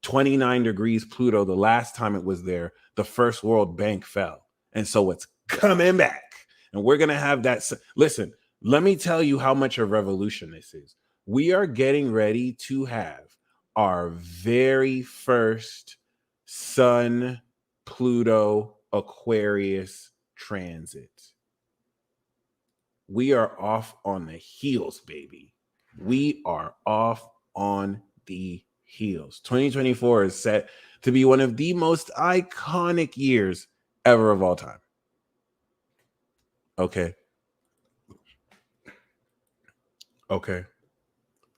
29 degrees Pluto, the last time it was there, the first World Bank fell. And so it's coming back. And we're going to have that. Listen, let me tell you how much of a revolution this is. We are getting ready to have our very first Sun, Pluto, Aquarius transit. We are off on the heels, baby. We are off on the heels. 2024 is set to be one of the most iconic years ever of all time. Okay.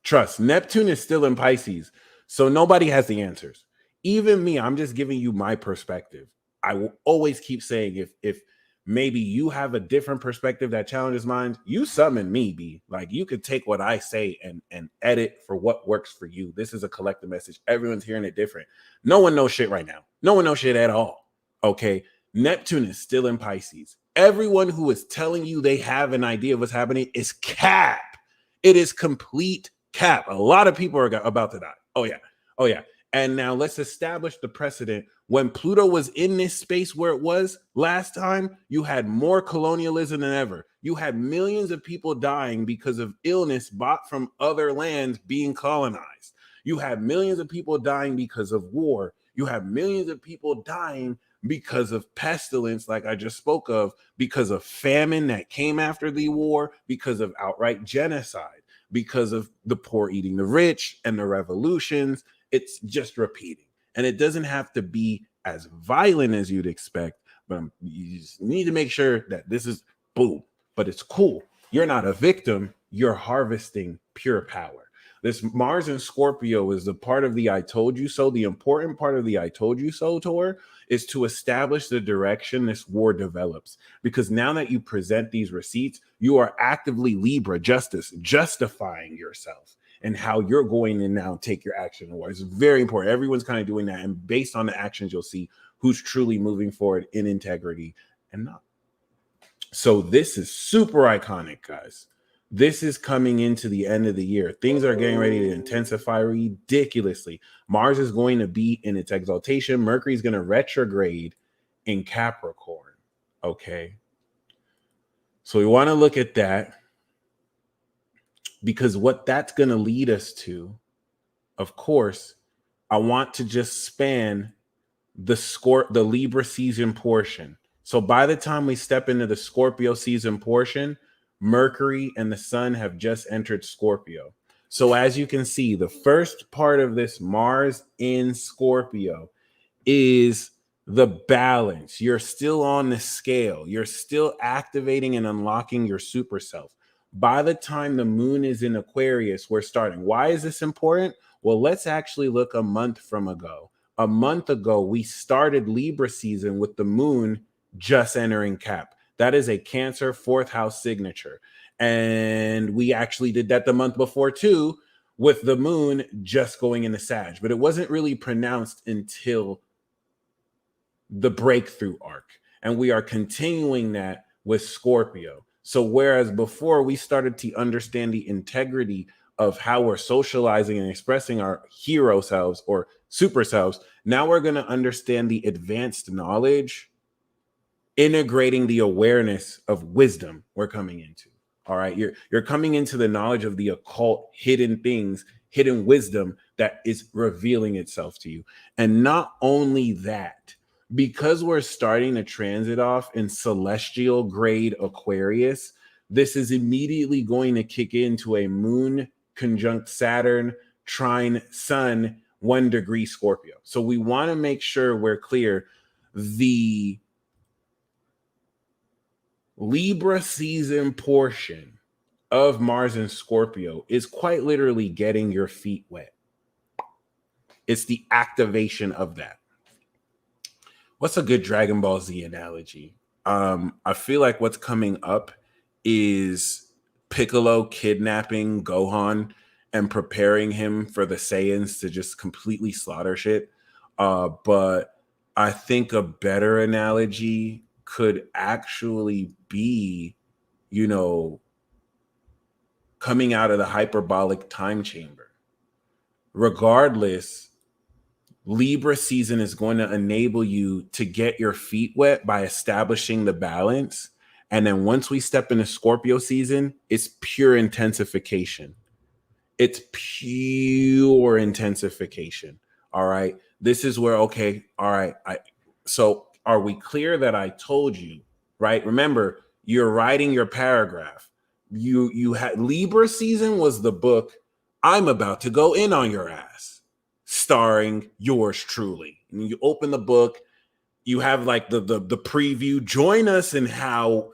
Trust, Neptune is still in Pisces, so nobody has the answers. Even me, I'm just giving you my perspective. I will always keep saying if maybe you have a different perspective that challenges mine, you summon me, B. Like, you could take what I say and edit for what works for you. This is a collective message. Everyone's hearing it different. No one knows shit right now. No one knows shit at all. Okay. Neptune is still in Pisces. Everyone who is telling you they have an idea of what's happening is cap. It is complete cap. A lot of people are about to die. Oh yeah. And now let's establish the precedent. When Pluto was in this space where it was last time, you had more colonialism than ever. You had millions of people dying because of illness bought from other lands being colonized. You had millions of people dying because of war. You have millions of people dying because of pestilence, like I just spoke of, because of famine that came after the war, because of outright genocide, because of the poor eating the rich and the revolutions. It's just repeating. And it doesn't have to be as violent as you'd expect, but you just need to make sure that this is boom. But it's cool. You're not a victim. You're harvesting pure power. This Mars in Scorpio is the part of the I told you so. The important part of the I told you so tour is to establish the direction this war develops. Because now that you present these receipts, you are actively Libra justifying yourself and how you're going to now take your action in war. It's very important. Everyone's kind of doing that. And based on the actions, you'll see who's truly moving forward in integrity and not. So this is super iconic, guys. This is coming into the end of the year. Things are getting ready to intensify ridiculously. Mars is going to be in its exaltation. Mercury is going to retrograde in Capricorn. Okay. So we want to look at that, because what that's going to lead us to, of course, I want to just span the Libra season portion. So by the time we step into the Scorpio season portion, Mercury and the Sun have just entered Scorpio. So as you can see, the first part of this Mars in Scorpio is the balance. You're still on the scale. You're still activating and unlocking your super self. By the time the moon is in Aquarius, we're starting. Why is this important? Well, let's actually look a month from ago. A month ago, we started Libra season with the moon just entering Cap. That is a Cancer 4th house signature. And we actually did that the month before too, with the moon just going into Sag, but it wasn't really pronounced until the breakthrough arc. And we are continuing that with Scorpio. So whereas before we started to understand the integrity of how we're socializing and expressing our hero selves or super selves, now we're going to understand the advanced knowledge, integrating the awareness of wisdom we're coming into. All right. You're coming into the knowledge of the occult, hidden things, hidden wisdom that is revealing itself to you. And not only that, because we're starting to transit off in celestial grade Aquarius, this is immediately going to kick into a moon conjunct Saturn, trine Sun, 1 degree Scorpio. So we want to make sure we're clear. The Libra season portion of Mars and Scorpio is quite literally getting your feet wet. It's the activation of that. What's a good Dragon Ball Z analogy? I feel like what's coming up is Piccolo kidnapping Gohan and preparing him for the Saiyans to just completely slaughter shit. But I think a better analogy could actually be, coming out of the hyperbolic time chamber. Regardless, Libra season is going to enable you to get your feet wet by establishing the balance. And then once we step into Scorpio season, it's pure intensification. It's pure intensification. All right. This is where, okay, all right. So are we clear that I told you, right? Remember, you're writing your paragraph. You had Libra season was the book, I'm about to go in on your ass, starring yours truly. And you open the book, you have like the preview. Join us in how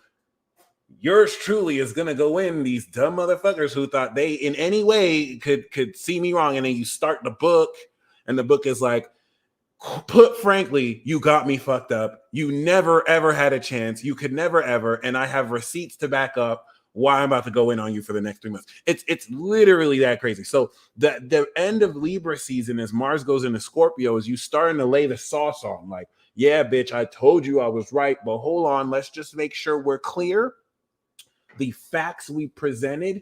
yours truly is gonna go in these dumb motherfuckers who thought they in any way could see me wrong. And then you start the book, and the book is like, put frankly, you got me fucked up. You never ever had a chance. You could never ever. And I have receipts to back up why I'm about to go in on you for the next 3 months. It's literally that crazy. So the end of Libra season, as Mars goes into Scorpio, is you starting to lay the sauce on. Like, yeah, bitch, I told you I was right, but hold on, let's just make sure we're clear. The facts we presented,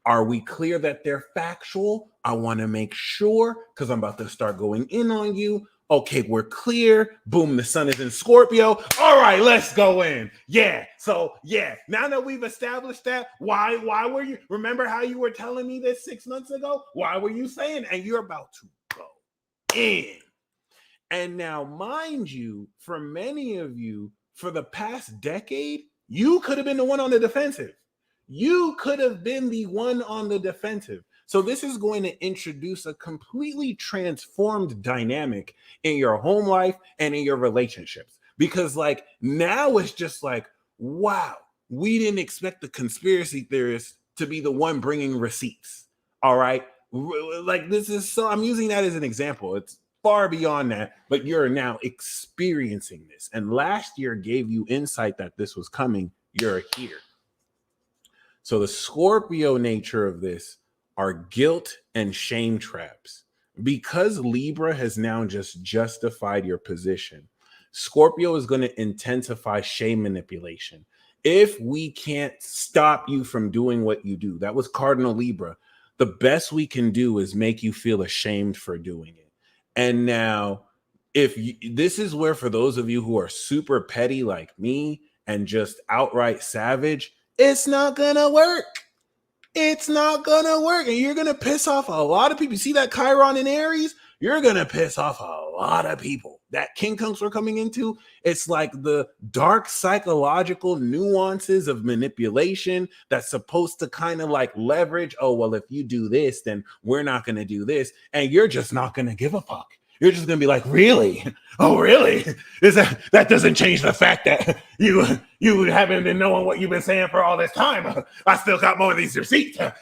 are we clear that they're factual? I want to make sure, because I'm about to start going in on you. Okay, we're clear. Boom, the sun is in Scorpio. All right, let's go in. Yeah. So yeah, now that we've established that, why were you, remember how you were telling me this 6 months ago? Why were you saying? And you're about to go in. And now, mind you, for many of you, for the past decade, you could have been the one on the defensive. You could have been the one on the defensive. So this is going to introduce a completely transformed dynamic in your home life and in your relationships. Because like now it's just like, wow, we didn't expect the conspiracy theorist to be the one bringing receipts. All right. Like this is so, I'm using that as an example. It's far beyond that, but you're now experiencing this. And last year gave you insight that this was coming. You're here. So the Scorpio nature of this are guilt and shame traps. Because Libra has now just justified your position, Scorpio is going to intensify shame manipulation. If we can't stop you from doing what you do, that was Cardinal Libra, the best we can do is make you feel ashamed for doing it. And now, this is where, for those of you who are super petty like me and just outright savage, it's not gonna work. It's not gonna work. And you're gonna piss off a lot of people. You see that Chiron in Aries? You're gonna piss off a lot of people. That quincunx we're coming into, it's like the dark psychological nuances of manipulation that's supposed to kind of like leverage, oh, well, if you do this, then we're not gonna do this. And you're just not gonna give a fuck. You're just gonna be like, really? Oh, really? That doesn't change the fact that you haven't been knowing what you've been saying for all this time. I still got more of these receipts. I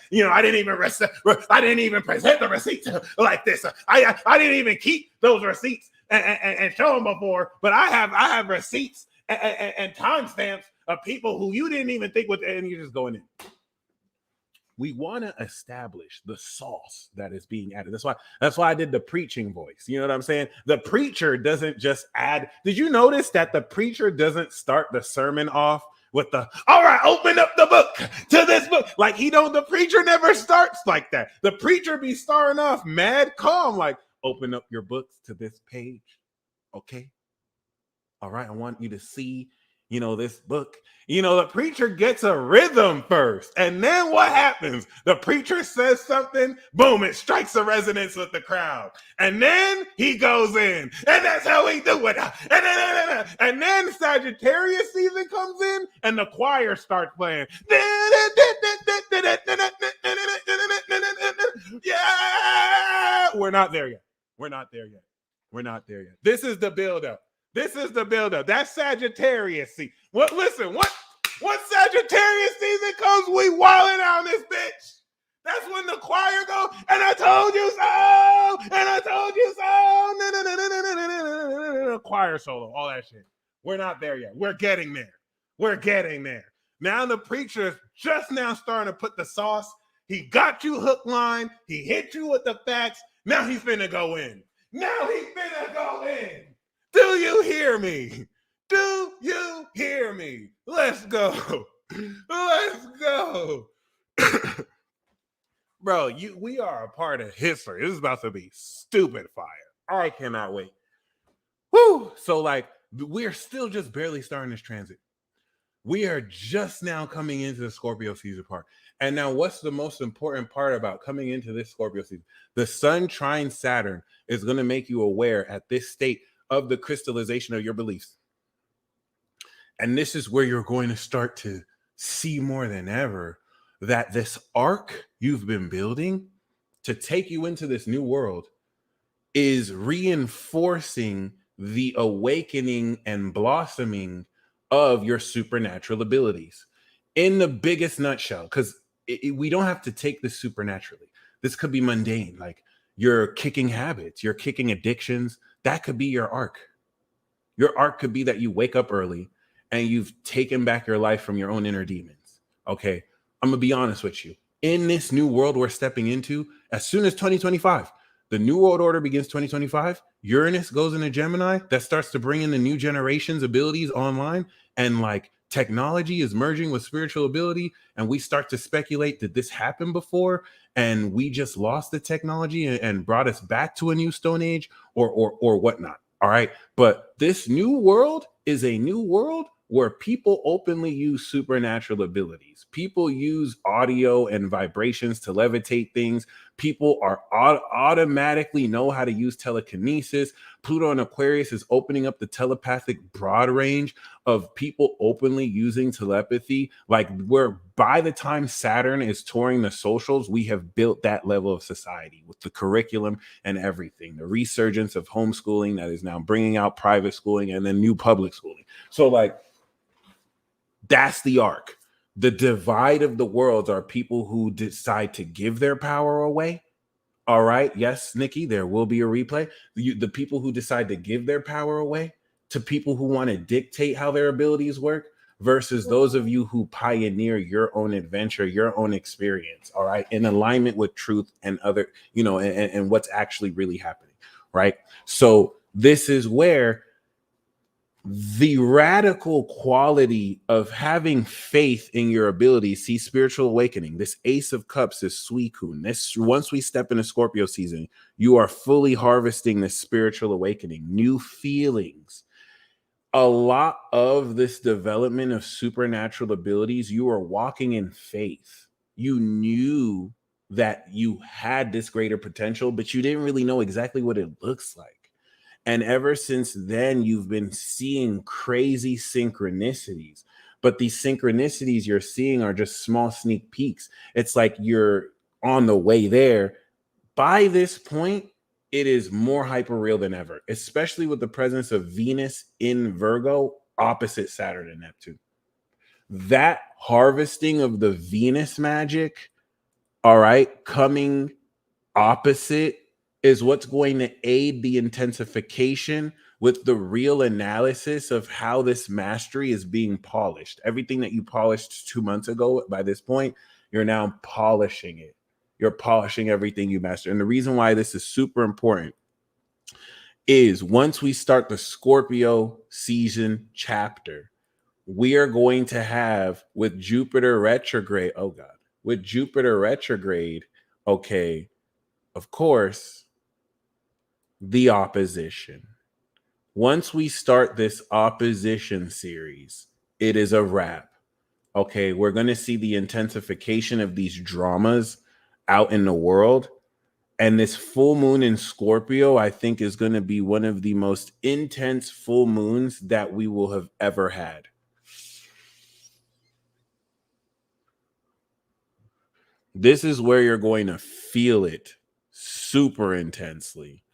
didn't even present the receipts like this. I didn't even keep those receipts and show them before. But I have receipts and timestamps of people who you didn't even think would, and you're just going in. We want to establish the sauce that is being added. That's why I did the preaching voice. You know what I'm saying? The preacher doesn't just add. Did you notice that the preacher doesn't start the sermon off with the, all right, open up the book to this book? Like the preacher never starts like that. The preacher be starting off mad calm, like, open up your books to this page. Okay. All right. I want you to see, this book. The preacher gets a rhythm first. And then what happens? The preacher says something, boom, it strikes a resonance with the crowd. And then he goes in. And that's how we do it. And then Sagittarius season comes in and the choir starts playing. Yeah. We're not there yet. This is the buildup. That's Sagittarius season. What Sagittarius season comes, we wilding out this bitch. That's when the choir goes, and I told you so. Choir solo, all that shit. We're not there yet. We're getting there. Now the preacher is just now starting to put the sauce. He got you hook line. He hit you with the facts. Now he's finna go in. Do you hear me? Let's go. Bro, we are a part of history. This is about to be stupid fire. I cannot wait. Woo! So we're still just barely starting this transit. We are just now coming into the Scorpio season part. And now what's the most important part about coming into this Scorpio season? The sun trine Saturn is going to make you aware at this state of the crystallization of your beliefs. And this is where you're going to start to see more than ever that this arc you've been building to take you into this new world is reinforcing the awakening and blossoming of your supernatural abilities in the biggest nutshell, because we don't have to take this supernaturally. This could be mundane, like you're kicking habits, you're kicking addictions. That could be your arc. Your arc could be that you wake up early and you've taken back your life from your own inner demons. Okay, I'm gonna be honest with you. In this new world we're stepping into, as soon as 2025, the new world order begins 2025, Uranus goes into Gemini. That starts to bring in the new generation's abilities online, and technology is merging with spiritual ability, and we start to speculate, did this happen before and we just lost the technology and brought us back to a new stone age or whatnot? All right, but this new world is a new world where people openly use supernatural abilities. People use audio and vibrations to levitate things. People are automatically know how to use telekinesis. Pluto and Aquarius is opening up the telepathic broad range of people openly using telepathy. Where by the time Saturn is touring the socials, we have built that level of society with the curriculum and everything. The resurgence of homeschooling that is now bringing out private schooling and then new public schooling. So that's the arc. The divide of the worlds are people who decide to give their power away. All right. Yes, Nikki, there will be a replay. The people who decide to give their power away to people who want to dictate how their abilities work versus those of you who pioneer your own adventure, your own experience. All right. In alignment with truth and other, and what's actually really happening. Right. So this is where the radical quality of having faith in your abilities, see spiritual awakening. This Ace of Cups is Suicune. Once we step into Scorpio season, you are fully harvesting this spiritual awakening, new feelings. A lot of this development of supernatural abilities, you are walking in faith. You knew that you had this greater potential, but you didn't really know exactly what it looks like. And ever since then, you've been seeing crazy synchronicities. But these synchronicities you're seeing are just small sneak peeks. It's like you're on the way there. By this point, it is more hyper real than ever, especially with the presence of Venus in Virgo opposite Saturn and Neptune. That harvesting of the Venus magic, all right, coming opposite is what's going to aid the intensification with the real analysis of how this mastery is being polished. Everything that you polished 2 months ago, by this point, you're now polishing it. You're polishing everything you master. And the reason why this is super important is once we start the Scorpio season chapter, we are going to have with Jupiter retrograde. Oh God, with Jupiter retrograde, okay, of course, the opposition. Once we start this opposition series, it is a wrap. Okay, we're going to see the intensification of these dramas out in the world. And this full moon in Scorpio, I think, is going to be one of the most intense full moons that we will have ever had. This is where you're going to feel it super intensely.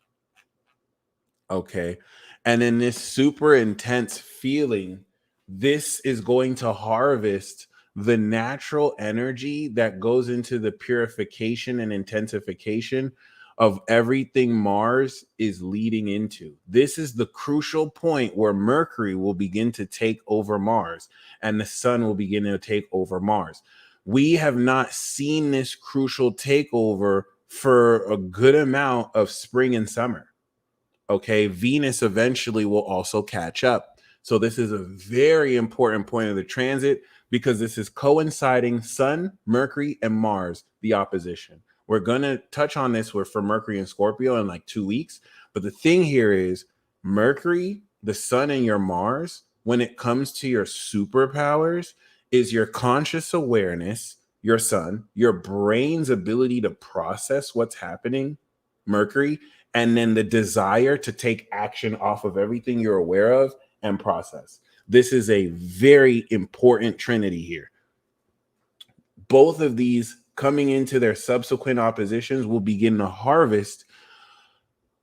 Okay. And in this super intense feeling, this is going to harvest the natural energy that goes into the purification and intensification of everything Mars is leading into. This is the crucial point where Mercury will begin to take over Mars and the sun will begin to take over Mars. We have not seen this crucial takeover for a good amount of spring and summer. Okay, Venus eventually will also catch up. So this is a very important point of the transit because this is coinciding Sun, Mercury, and Mars, the opposition. We're going to touch on this for Mercury and Scorpio in like 2 weeks. But the thing here is Mercury, the Sun, and your Mars, when it comes to your superpowers, is your conscious awareness, your Sun, your brain's ability to process what's happening, Mercury, and then the desire to take action off of everything you're aware of and process. This is a very important trinity here. Both of these coming into their subsequent oppositions will begin to harvest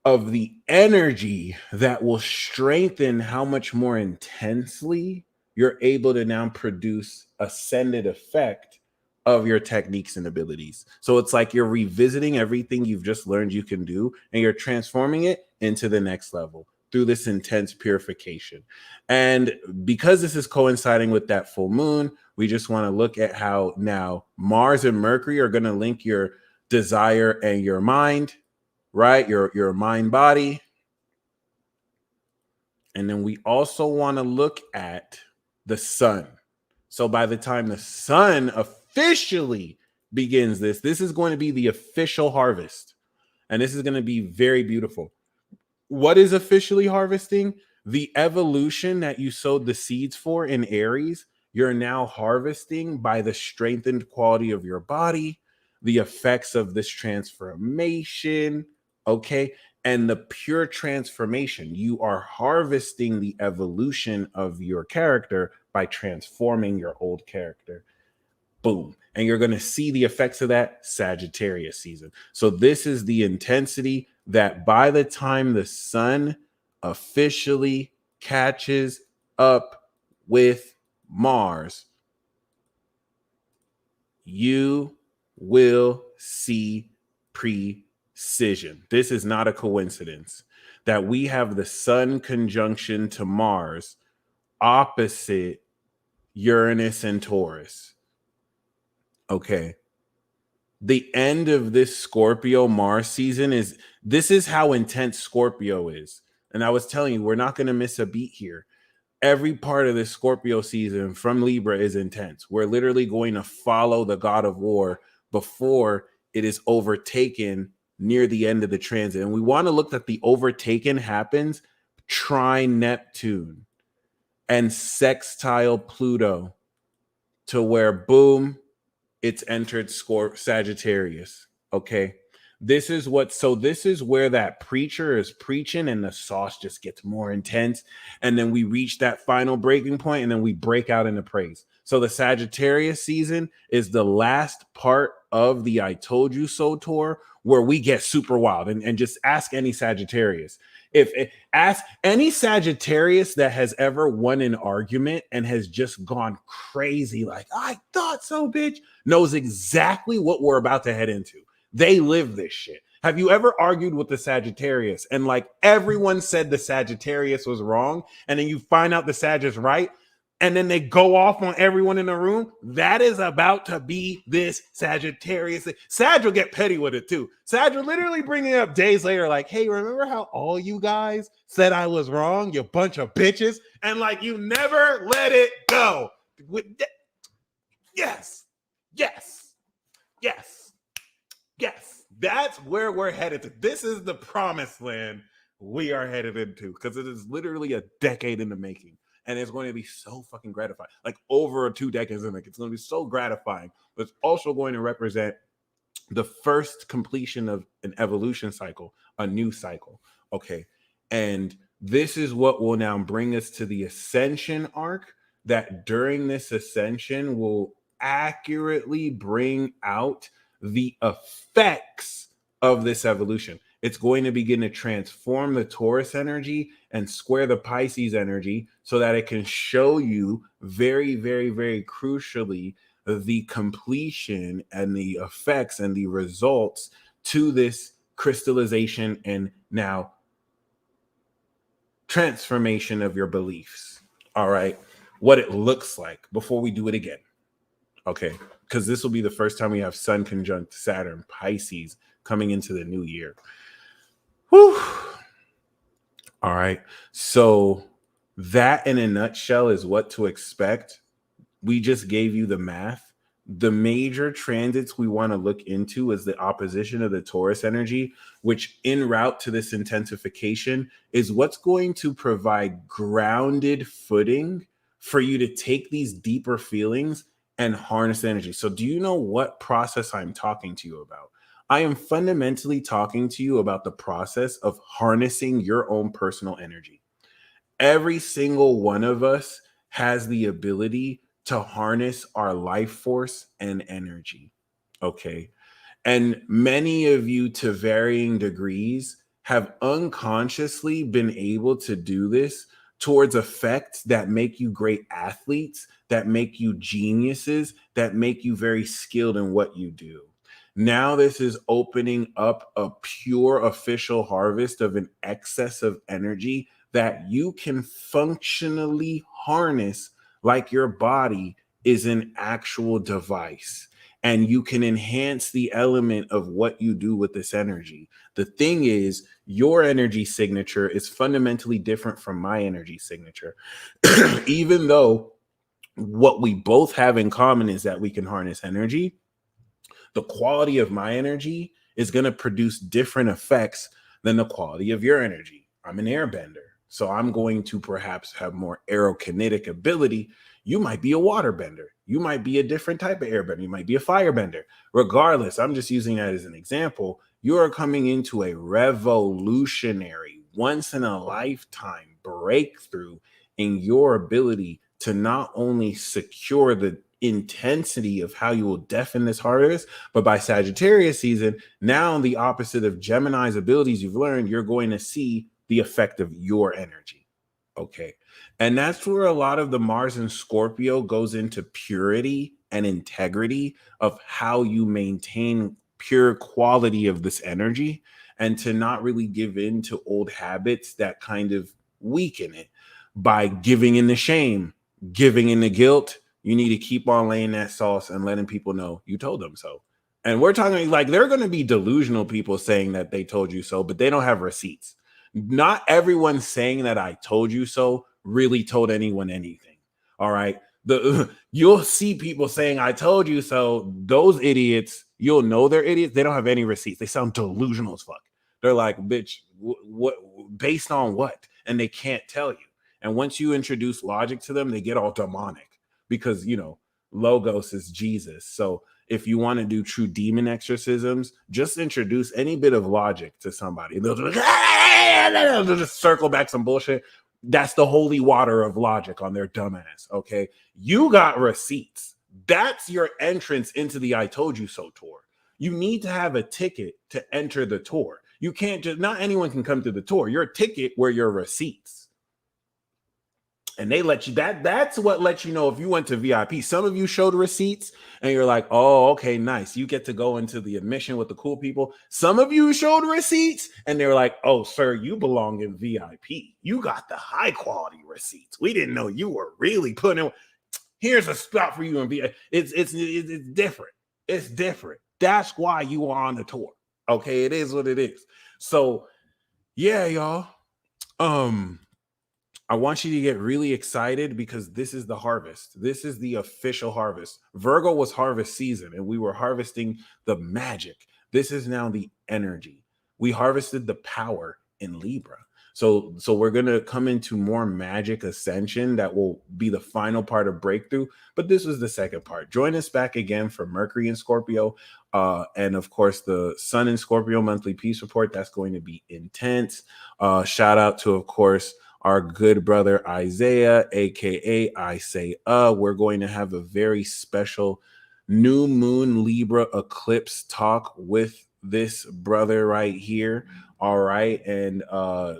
of the energy that will strengthen how much more intensely you're able to now produce ascended effect of your techniques and abilities. So it's like you're revisiting everything you've just learned you can do, and you're transforming it into the next level through this intense purification. And because this is coinciding with that full moon, we just want to look at how now Mars and Mercury are going to link your desire and your mind, right? Your mind body. And then we also want to look at the sun. So by the time the sun officially begins this is going to be the official harvest. And this is going to be very beautiful. What is officially harvesting? The evolution that you sowed the seeds for in Aries, you're now harvesting by the strengthened quality of your body, the effects of this transformation, okay? And the pure transformation. You are harvesting the evolution of your character by transforming your old character. Boom. And you're going to see the effects of that Sagittarius season. So this is the intensity that by the time the sun officially catches up with Mars, you will see precision. This is not a coincidence that we have the sun conjunction to Mars opposite Uranus and Taurus. Okay. The end of this Scorpio Mars season this is how intense Scorpio is. And I was telling you, we're not going to miss a beat here. Every part of this Scorpio season from Libra is intense. We're literally going to follow the god of war before it is overtaken near the end of the transit. And we want to look that the overtaken happens trine Neptune and sextile Pluto to where, boom, it's entered Sagittarius. Okay. This is where that preacher is preaching and the sauce just gets more intense. And then we reach that final breaking point and then we break out into praise. So the Sagittarius season is the last part of the I Told You So tour where we get super wild. And just ask any Sagittarius. Ask any Sagittarius that has ever won an argument and has just gone crazy, like, I thought so, bitch, knows exactly what we're about to head into. They live this shit. Have you ever argued with the Sagittarius and like everyone said the Sagittarius was wrong, and then you find out the Sag is right, and then they go off on everyone in the room? That is about to be this Sagittarius. Sag will get petty with it too. Sag will literally bring it up days later, like, hey, remember how all you guys said I was wrong, you bunch of bitches? And like, you never let it go. Yes, yes, yes, yes. That's where we're headed to. This is the promised land we are headed into, because it is literally a decade in the making. And it's going to be so fucking gratifying. Like over 2 decades in the making. It's going to be so gratifying. But it's also going to represent the first completion of an evolution cycle, a new cycle. Okay. And this is what will now bring us to the ascension arc, that during this ascension will accurately bring out the effects of this evolution. It's going to begin to transform the Taurus energy and square the Pisces energy so that it can show you very, very, very crucially the completion and the effects and the results to this crystallization and now transformation of your beliefs. All right. What it looks like before we do it again. Okay. Because this will be the first time we have Sun conjunct Saturn, Pisces, coming into the new year. Whew. All right. So that in a nutshell is what to expect. We just gave you the math. The major transits we want to look into is the opposition of the Taurus energy, which en route to this intensification is what's going to provide grounded footing for you to take these deeper feelings and harness energy. So do you know what process I'm talking to you about? I am fundamentally talking to you about the process of harnessing your own personal energy. Every single one of us has the ability to harness our life force and energy. Okay. And many of you, to varying degrees, have unconsciously been able to do this towards effects that make you great athletes, that make you geniuses, that make you very skilled in what you do. Now, this is opening up a pure official harvest of an excess of energy that you can functionally harness like your body is an actual device. And you can enhance the element of what you do with this energy. The thing is, your energy signature is fundamentally different from my energy signature. Even though what we both have in common is that we can harness energy, the quality of my energy is going to produce different effects than the quality of your energy. I'm an airbender, so I'm going to perhaps have more aerokinetic ability. You might be a waterbender. You might be a different type of airbender. You might be a firebender. Regardless, I'm just using that as an example. You are coming into a revolutionary, once in a lifetime breakthrough in your ability to not only secure the intensity of how you will deafen this harvest, but by Sagittarius season, now the opposite of Gemini's abilities you've learned, you're going to see the effect of your energy. Okay. And that's where a lot of the Mars and Scorpio goes into purity and integrity of how you maintain pure quality of this energy, and to not really give in to old habits that kind of weaken it by giving in the shame, giving in the guilt. You need to keep on laying that sauce and letting people know you told them so. And we're talking like there are going to be delusional people saying that they told you so, but they don't have receipts. Not everyone saying that I told you so really told anyone anything. All right. You'll see people saying I told you so. Those idiots, you'll know they're idiots. They don't have any receipts. They sound delusional as fuck. They're like, bitch, what based on what? And they can't tell you. And once you introduce logic to them, they get all demonic because, you know, Logos is Jesus. So if you want to do true demon exorcisms, just introduce any bit of logic to somebody. They'll just circle back some bullshit. That's the holy water of logic on their dumbass. Okay. You got receipts. That's your entrance into the I told you so tour. You need to have a ticket to enter the tour. You can't just, not anyone can come to the tour. Your ticket were your receipts. And they let you, that's what lets you know if you went to VIP. Some of you showed receipts and you're like, oh, okay, nice. You get to go into the admission with the cool people. Some of you showed receipts and they're like, oh, sir, you belong in VIP. You got the high quality receipts. We didn't know you were really putting in. Here's a spot for you in VIP. It's different. It's different. That's why you are on the tour. Okay, it is what it is. So yeah, y'all. I want you to get really excited because this is the harvest. This is the official harvest. Virgo was harvest season and we were harvesting the magic. This is now the energy. We harvested the power in Libra. So we're going to come into more magic ascension that will be the final part of breakthrough. But this was the second part. Join us back again for Mercury and Scorpio. And of course, the Sun and Scorpio monthly peace report. That's going to be intense. Shout out to, of course, our good brother Isaiah, aka I Say we're going to have a very special new moon Libra eclipse talk with this brother right here. All right. And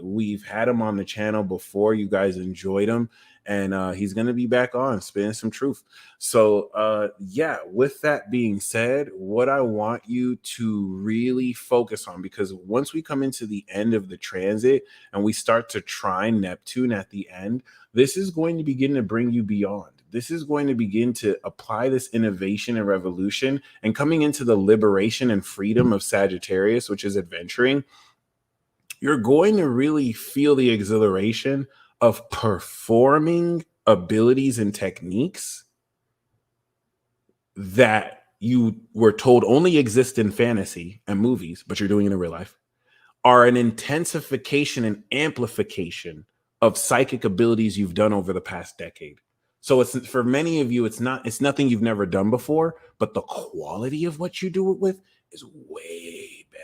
we've had him on the channel before. You guys enjoyed him. And he's going to be back on spitting some truth. So yeah, with that being said, what I want you to really focus on, because once we come into the end of the transit and we start to trine Neptune at the end, this is going to begin to bring you beyond. This is going to begin to apply this innovation and revolution, and coming into the liberation and freedom of Sagittarius, which is adventuring. You're going to really feel the exhilaration of performing abilities and techniques that you were told only exist in fantasy and movies, but you're doing it in real life, are an intensification and amplification of psychic abilities you've done over the past decade. So it's, for many of you, it's nothing you've never done before, but the quality of what you do it with is way better.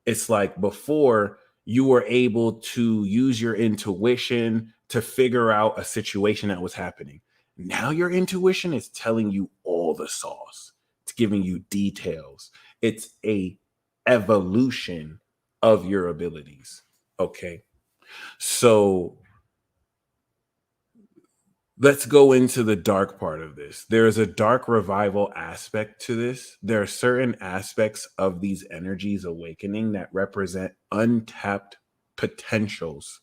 It's like before, you were able to use your intuition to figure out a situation that was happening. Now your intuition is telling you all the sauce. It's giving you details. It's a evolution of your abilities. Okay. So let's go into the dark part of this. There is a dark revival aspect to this. There are certain aspects of these energies awakening that represent untapped potentials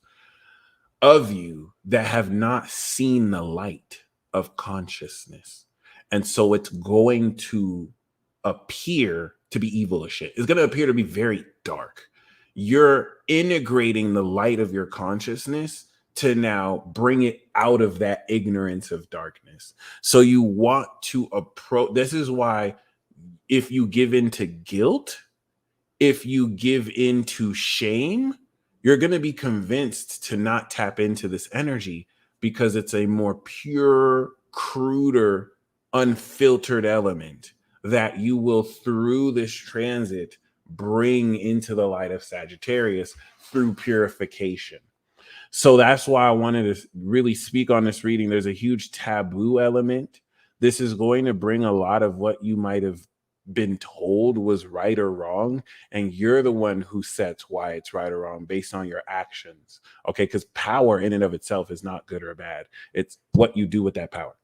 of you that have not seen the light of consciousness. And so it's going to appear to be evil as shit. It's going to appear to be very dark. You're integrating the light of your consciousness to now bring it out of that ignorance of darkness. So you want to approach, this is why if you give into guilt, if you give into shame, you're going to be convinced to not tap into this energy because it's a more pure, cruder, unfiltered element that you will, through this transit, bring into the light of Sagittarius through purification. So that's why I wanted to really speak on this reading. There's a huge taboo element. This is going to bring a lot of what you might have been told was right or wrong, and you're the one who sets why it's right or wrong based on your actions. Okay, because power in and of itself is not good or bad. It's what you do with that power.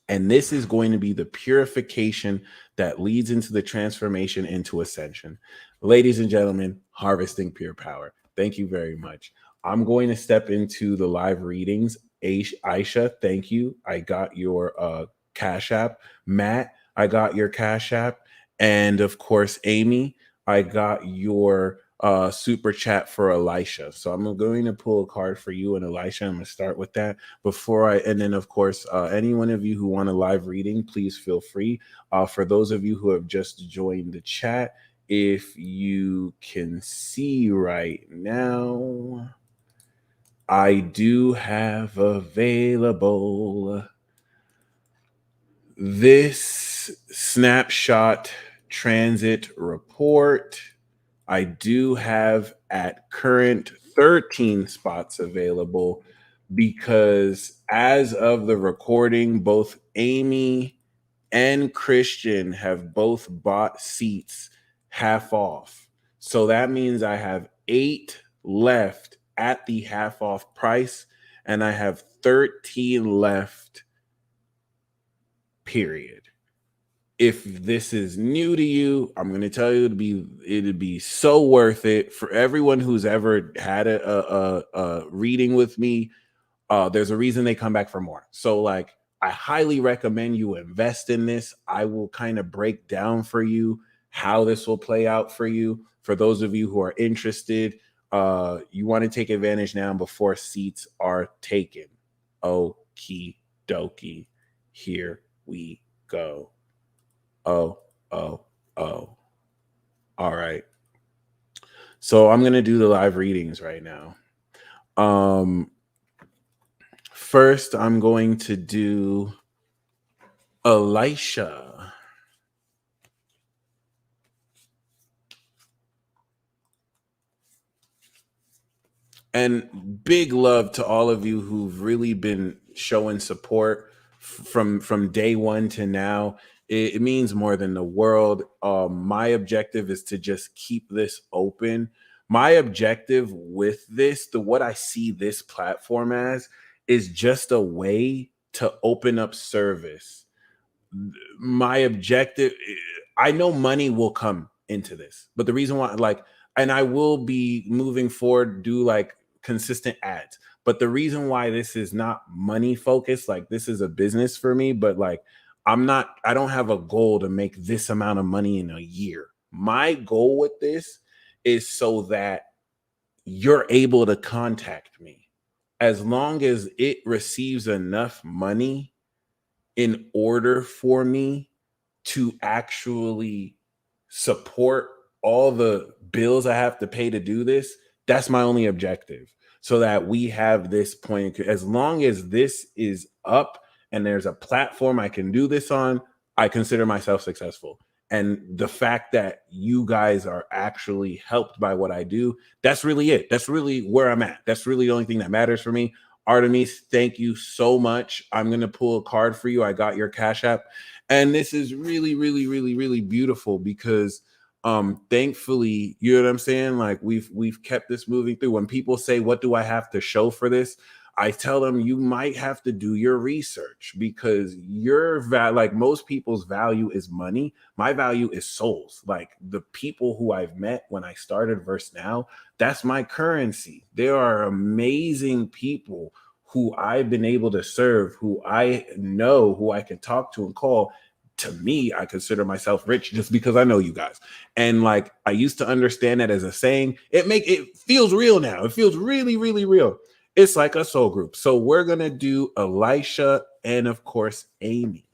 And this is going to be the purification that leads into the transformation into ascension. Ladies and gentlemen, harvesting pure power. Thank you very much. I'm going to step into the live readings. Aisha, thank you. I got your Cash App. Matt, I got your Cash App. And of course, Amy, I got your super chat for Elisha. So I'm going to pull a card for you and Elisha. I'm going to start with that and then of course, any one of you who want a live reading, please feel free. For those of you who have just joined the chat, if you can see right now, I do have available this snapshot transit report. I do have at current 13 spots available because as of the recording, both Amy and Christian have both bought seats half off. So that means I have 8 left at the half off price, and I have 13 left, period. If this is new to you, I'm going to tell you it'd be so worth it for everyone who's ever had a reading with me. There's a reason they come back for more. So like, I highly recommend you invest in this. I will kind of break down for you how this will play out for you. For those of you who are interested, you want to take advantage now before seats are taken. Okie dokie. Here we go. Oh, oh, oh. All right. So I'm going to do the live readings right now. First, I'm going to do Elisha. And big love to all of you who've really been showing support from day one to now. It means more than the world. My objective is to just keep this open. My objective with this, what I see this platform as, is just a way to open up service. My objective, I know money will come into this, but the reason why, like, and I will be moving forward, do like consistent ads. But the reason why this is not money focused, like this is a business for me, but like I don't have a goal to make this amount of money in a year. My goal with this is so that you're able to contact me. As long as it receives enough money in order for me to actually support all the bills I have to pay to do this, that's my only objective. So that we have this point, as long as this is up and there's a platform I can do this on, I consider myself successful. And the fact that you guys are actually helped by what I do, that's really it. That's really where I'm at. That's really the only thing that matters for me. Artemis, thank you so much. I'm going to pull a card for you. I got your Cash App. And this is really, really, really, really beautiful because thankfully, you know what I'm saying? Like we've kept this moving through. When people say, what do I have to show for this? I tell them you might have to do your research because like most people's value is money. My value is souls. Like the people who I've met when I started versus now, that's my currency. There are amazing people who I've been able to serve, who I know, who I can talk to and call. To me, I consider myself rich just because I know you guys. And like I used to understand that as a saying. It feels real now. It feels really, really real. It's like a soul group. So we're gonna do Elisha and of course Amy.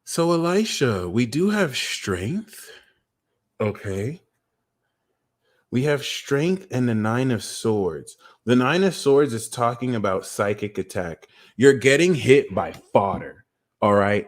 So Elisha, we do have strength. Okay. We have strength and the 9 of swords. The 9 of swords is talking about psychic attack. You're getting hit by fodder. All right.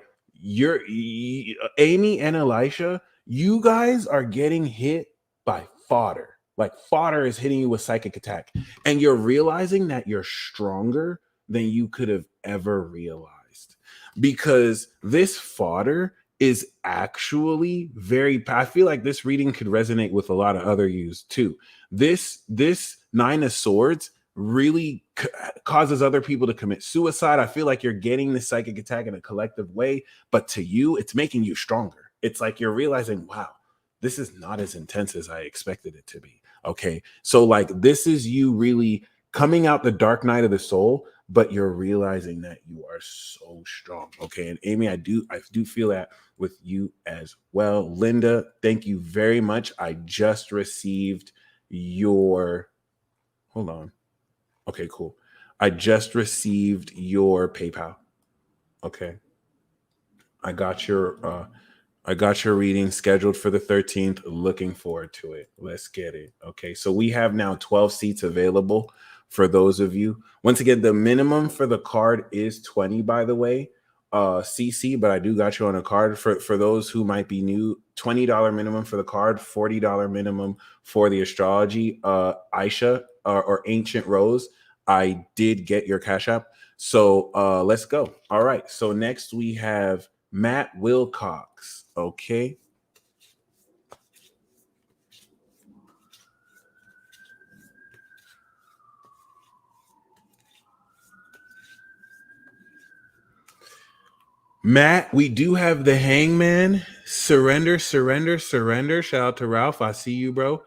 Amy and Elisha, you guys are getting hit by fodder. Like fodder is hitting you with psychic attack. And you're realizing that you're stronger than you could have ever realized. Because this fodder is actually I feel like this reading could resonate with a lot of other yous too. This 9 of swords really causes other people to commit suicide. I feel like you're getting the psychic attack in a collective way, but to you, it's making you stronger. It's like you're realizing, wow, this is not as intense as I expected it to be. Okay. So like this is you really coming out the dark night of the soul, but you're realizing that you are so strong. Okay. And Amy, I do feel that with you as well. Linda, thank you very much. I just received your, hold on. Okay, cool. I just received your PayPal. Okay. I got your reading scheduled for the 13th. Looking forward to it. Let's get it. Okay. So we have now 12 seats available for those of you. Once again, the minimum for the card is 20, by the way. CC, but I do got you on a card for those who might be new. $20 minimum for the card, $40 minimum for the astrology. Aisha or Ancient Rose, I did get your Cash App. So let's go. All right. So next we have Matt Wilcox. Okay. Matt, we do have the Hangman. Surrender, surrender, surrender. Shout out to Ralph. I see you, bro.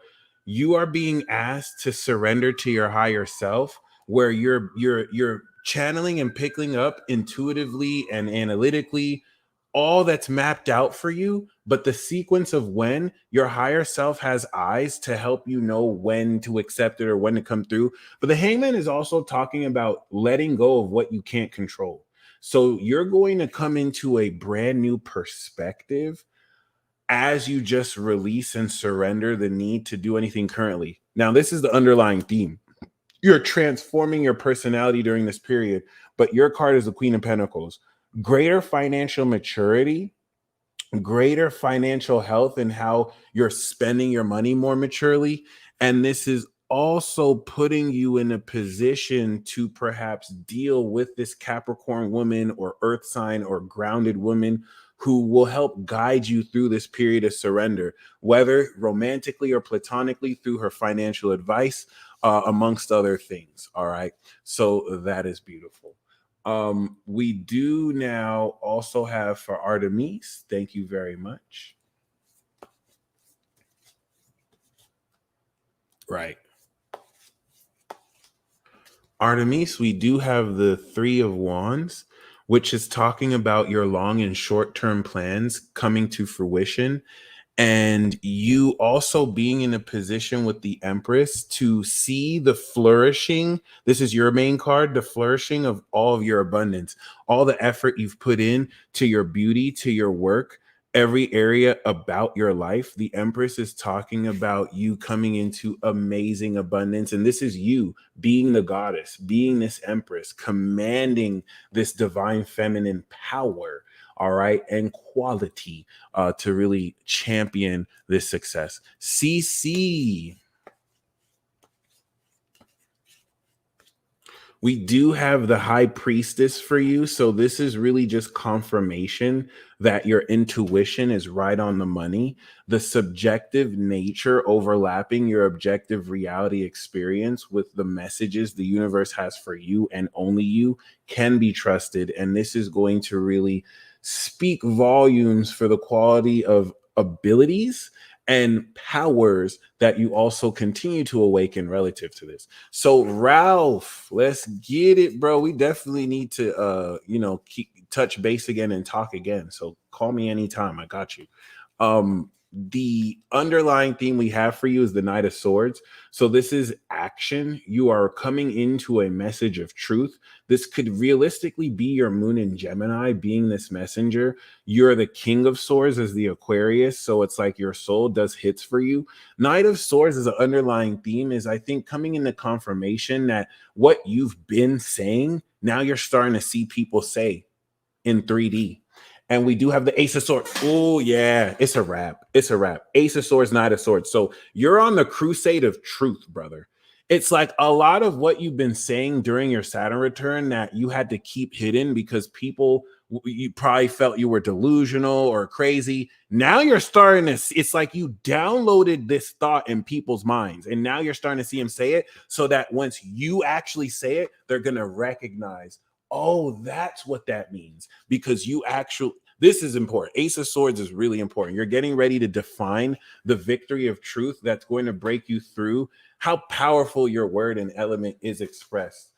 You are being asked to surrender to your higher self, where you're channeling and picking up intuitively and analytically all that's mapped out for you, but the sequence of when your higher self has eyes to help you know when to accept it or when to come through. But the Hangman is also talking about letting go of what you can't control. So you're going to come into a brand new perspective as you just release and surrender the need to do anything currently. Now, this is the underlying theme. You're transforming your personality during this period, but your card is the Queen of Pentacles. Greater financial maturity, greater financial health, and how you're spending your money more maturely. And this is also putting you in a position to perhaps deal with this Capricorn woman or earth sign or grounded woman who will help guide you through this period of surrender, whether romantically or platonically, through her financial advice, amongst other things. All right. So that is beautiful. We do now also have for Artemis. Thank you very much. Right. Artemis, we do have the Three of Wands, which is talking about your long and short term plans coming to fruition, and you also being in a position with the Empress to see the flourishing. This is your main card, the flourishing of all of your abundance, all the effort you've put in to your beauty, to your work, every area about your life. The Empress is talking about you coming into amazing abundance. And this is you being the goddess, being this Empress, commanding this divine feminine power, all right, and quality, to really champion this success. CC, we do have the High Priestess for you. So this is really just confirmation that your intuition is right on the money. The subjective nature overlapping your objective reality experience with the messages the universe has for you and only you can be trusted. And this is going to really speak volumes for the quality of abilities and powers that you also continue to awaken relative to this. So Ralph, let's get it, bro. We definitely need to keep touch base again and talk again. So call me anytime. I got you. The underlying theme we have for you is the Knight of Swords. So this is action. You are coming into a message of truth. This could realistically be your moon in Gemini being this messenger. You're the King of Swords as the Aquarius. So it's like your soul does hits for you. Knight of Swords as an underlying theme is, I think, coming into confirmation that what you've been saying, now you're starting to see people say in 3D. And we do have the Ace of Swords. Oh, yeah, it's a wrap. It's a wrap. Ace of Swords, Knight of Swords. So you're on the crusade of truth, brother. It's like a lot of what you've been saying during your Saturn return that you had to keep hidden because people, you probably felt you were delusional or crazy. Now you're starting to see, it's like you downloaded this thought in people's minds. And now you're starting to see them say it so that once you actually say it, they're going to recognize, oh, that's what that means, because you actually, this is important. Ace of Swords is really important. You're getting ready to define the victory of truth that's going to break you through how powerful your word and element is expressed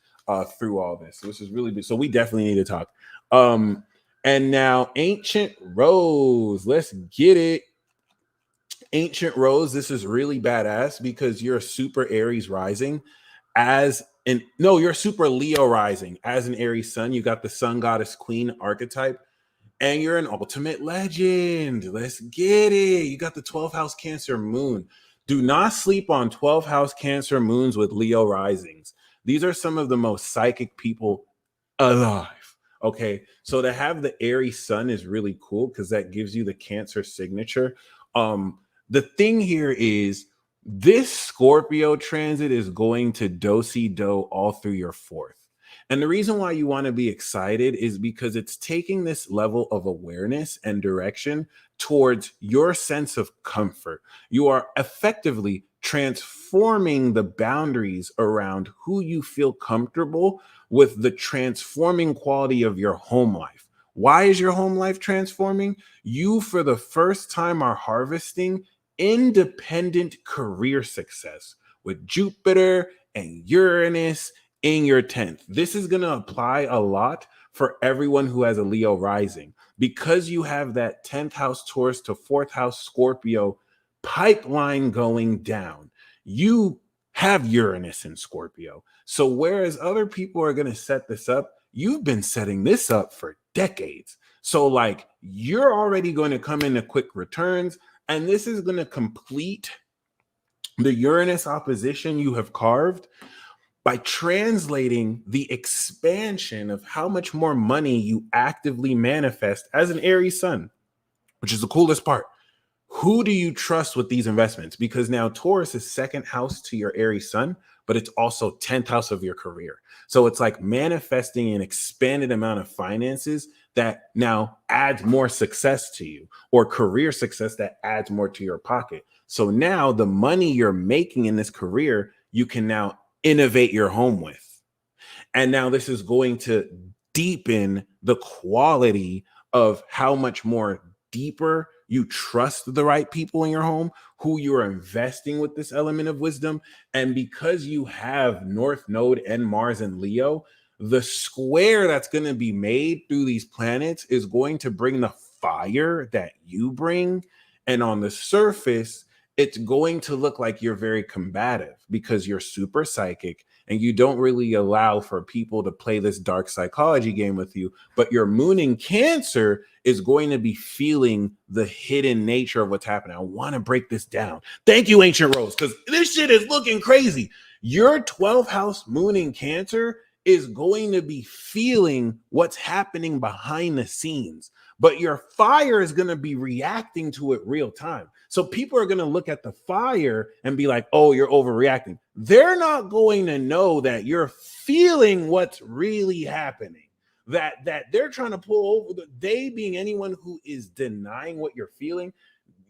through all this. This is really big. So we definitely need to talk. And now Ancient Rose, let's get it. Ancient Rose, this is really badass because you're a super Aries rising you're super Leo rising as an Aries sun. You got the sun goddess queen archetype, and you're an ultimate legend. Let's get it. You got the 12th house Cancer moon. Do not sleep on 12th house Cancer moons with Leo risings. These are some of the most psychic people alive. Okay, so to have the Aries sun is really cool because that gives you the Cancer signature. The thing here is this Scorpio transit is going to do-si-do all through your fourth. And the reason why you want to be excited is because it's taking this level of awareness and direction towards your sense of comfort. You are effectively transforming the boundaries around who you feel comfortable with, the transforming quality of your home life. Why is your home life transforming? You, for the first time, are harvesting independent career success with Jupiter and Uranus in your 10th. This is going to apply a lot for everyone who has a Leo rising, because you have that 10th house Taurus to 4th house Scorpio pipeline going down. You have Uranus in Scorpio. So whereas other people are going to set this up, you've been setting this up for decades. So like you're already going to come into quick returns, and this is going to complete the Uranus opposition you have carved by translating the expansion of how much more money you actively manifest as an Aries sun, which is the coolest part. Who do you trust with these investments? Because now Taurus is second house to your Aries sun, but it's also 10th house of your career. So it's like manifesting an expanded amount of finances that now adds more success to you, or career success that adds more to your pocket. So now the money you're making in this career, you can now innovate your home with. And now this is going to deepen the quality of how much more deeper you trust the right people in your home, who you're investing with this element of wisdom. And because you have North Node and Mars and Leo, the square that's going to be made through these planets is going to bring the fire that you bring. And on the surface, it's going to look like you're very combative because you're super psychic and you don't really allow for people to play this dark psychology game with you. But your moon in Cancer is going to be feeling the hidden nature of what's happening. I want to break this down. Thank you, Ancient Rose, because this shit is looking crazy. Your 12th house moon in Cancer is going to be feeling what's happening behind the scenes, but your fire is going to be reacting to it real time. So people are going to look at the fire and be like, oh, you're overreacting. They're not going to know that you're feeling what's really happening. That they're trying to pull over, they being anyone who is denying what you're feeling.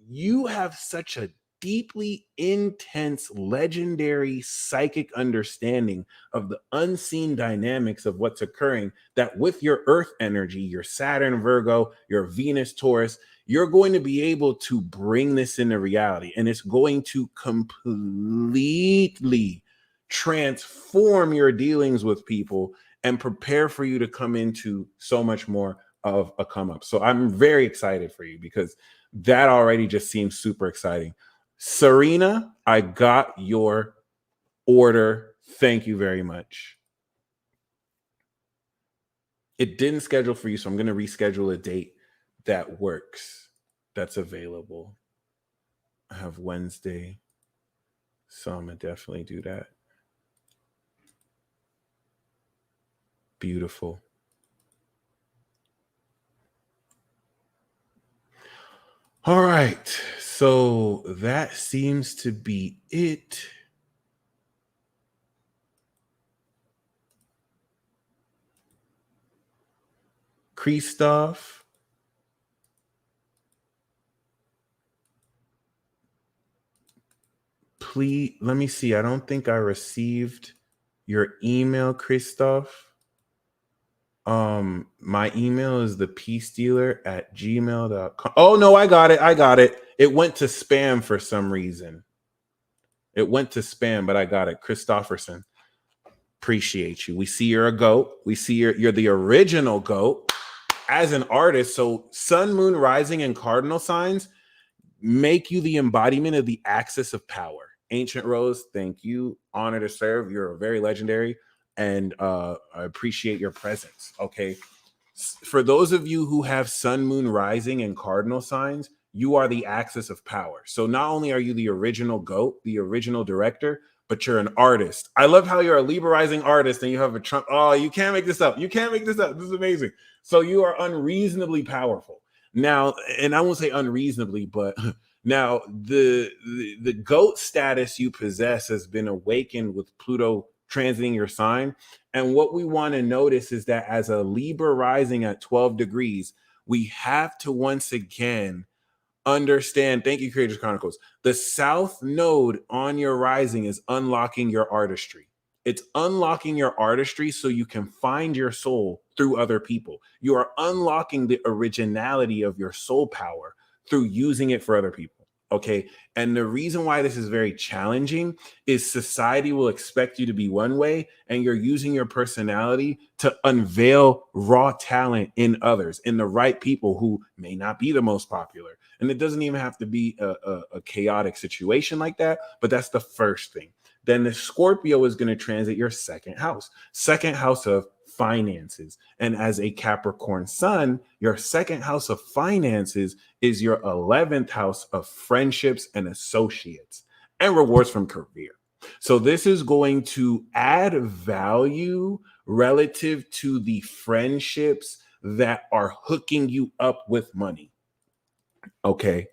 You have such a deeply intense, legendary psychic understanding of the unseen dynamics of what's occurring, that with your earth energy, your Saturn Virgo, your Venus Taurus, you're going to be able to bring this into reality, and it's going to completely transform your dealings with people and prepare for you to come into so much more of a come up. So I'm very excited for you because that already just seems super exciting. Serena, I got your order. Thank you very much. It didn't schedule for you, so I'm going to reschedule a date that works, that's available. I have Wednesday, so I'm going to definitely do that. Beautiful. All right, so that seems to be it. Christoph, please, let me see. I don't think I received your email, Christoph. My email is thepeacedealer@gmail.com. Oh no, I got it. It went to spam for some reason. It went to spam, but I got it. Christofferson, appreciate you. We see you're a goat. We see you're the original goat as an artist. So sun, moon, rising, and cardinal signs make you the embodiment of the axis of power. Ancient Rose, thank you. Honor to serve. You're very legendary, and I appreciate your presence. Okay. For those of you who have sun, moon, rising, and cardinal signs, you are the axis of power. So not only are you the original GOAT, the original director, but you're an artist. I love how you're a Libra rising artist and you have a Trump. Oh, you can't make this up. You can't make this up. This is amazing. So you are unreasonably powerful. Now, and I won't say unreasonably, but now the GOAT status you possess has been awakened with Pluto transiting your sign. And what we want to notice is that as a Libra rising at 12 degrees, we have to once again understand, thank you, Creators Chronicles, the south node on your rising is unlocking your artistry. It's unlocking your artistry so you can find your soul through other people. You are unlocking the originality of your soul power through using it for other people. Okay. And the reason why this is very challenging is society will expect you to be one way, and you're using your personality to unveil raw talent in others, in the right people who may not be the most popular. And it doesn't even have to be a chaotic situation like that, but that's the first thing. Then the Scorpio is going to transit your second house of finances. And as a Capricorn sun, your second house of finances is your 11th house of friendships and associates and rewards from career. So this is going to add value relative to the friendships that are hooking you up with money. Okay.